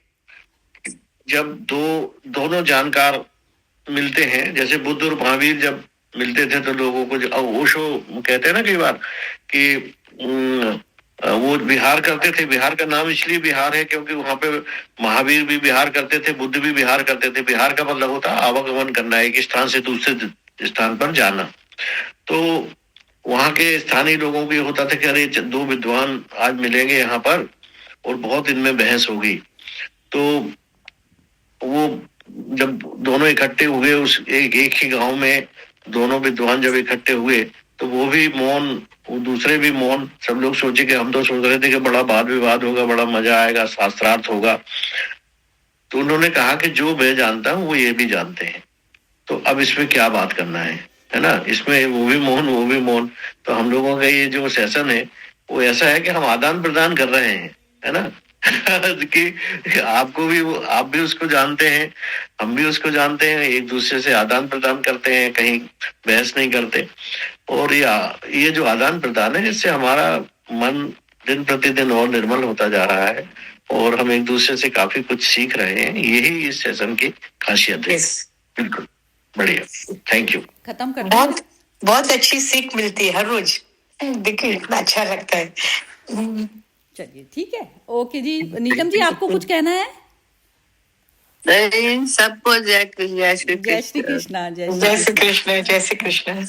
जब दोनों जानकार मिलते हैं, जैसे बुद्ध और महावीर जब मिलते थे तो लोगों को, ओशो कहते हैं ना कई बार कि वो विहार करते थे। विहार का नाम इसलिए विहार है क्योंकि वहां पे महावीर भी विहार करते थे, बुद्ध भी विहार करते थे। विहार का मतलब होता है आवागमन करना, एक स्थान से दूसरे स्थान पर जाना। तो वहां के स्थानीय लोगों को ये होता था कि अरे 2 विद्वान आज मिलेंगे यहाँ पर और बहुत इनमें बहस होगी। तो वो जब दोनों इकट्ठे हुए उस एक ही गांव में, दोनों विद्वान जब इकट्ठे हुए तो वो भी मौन, वो दूसरे भी मौन। सब लोग सोचे कि हम तो सोच रहे थे कि बड़ा वाद विवाद होगा, बड़ा मजा आएगा, शास्त्रार्थ होगा। तो उन्होंने कहा कि जो मैं जानता हूँ वो ये भी जानते हैं, तो अब इसमें क्या बात करना है ना। इसमें वो भी मौन, वो भी मौन। तो हम लोगों का ये जो सेशन है वो ऐसा है कि हम आदान प्रदान कर रहे हैं, है ना। कि आपको भी, आप भी उसको जानते हैं, हम भी उसको जानते हैं, एक दूसरे से आदान प्रदान करते हैं, कहीं बहस नहीं करते। और ये जो आदान प्रदान है, इससे हमारा मन दिन प्रतिदिन और निर्मल होता जा रहा है और हम एक दूसरे से काफी कुछ सीख रहे हैं। यही इस सेशन की खासियत है। बिल्कुल बढ़िया, थैंक यू। खत्म कर बहुत बहुत अच्छी सीख मिलती है हर रोज। देखिए इतना अच्छा लगता है। चलिए ठीक है, ओके जी। निगम जी आपको कुछ कहना है? नहीं, सबको जय श्री जय श्री कृष्णा, जय श्री कृष्ण, जय श्री कृष्ण।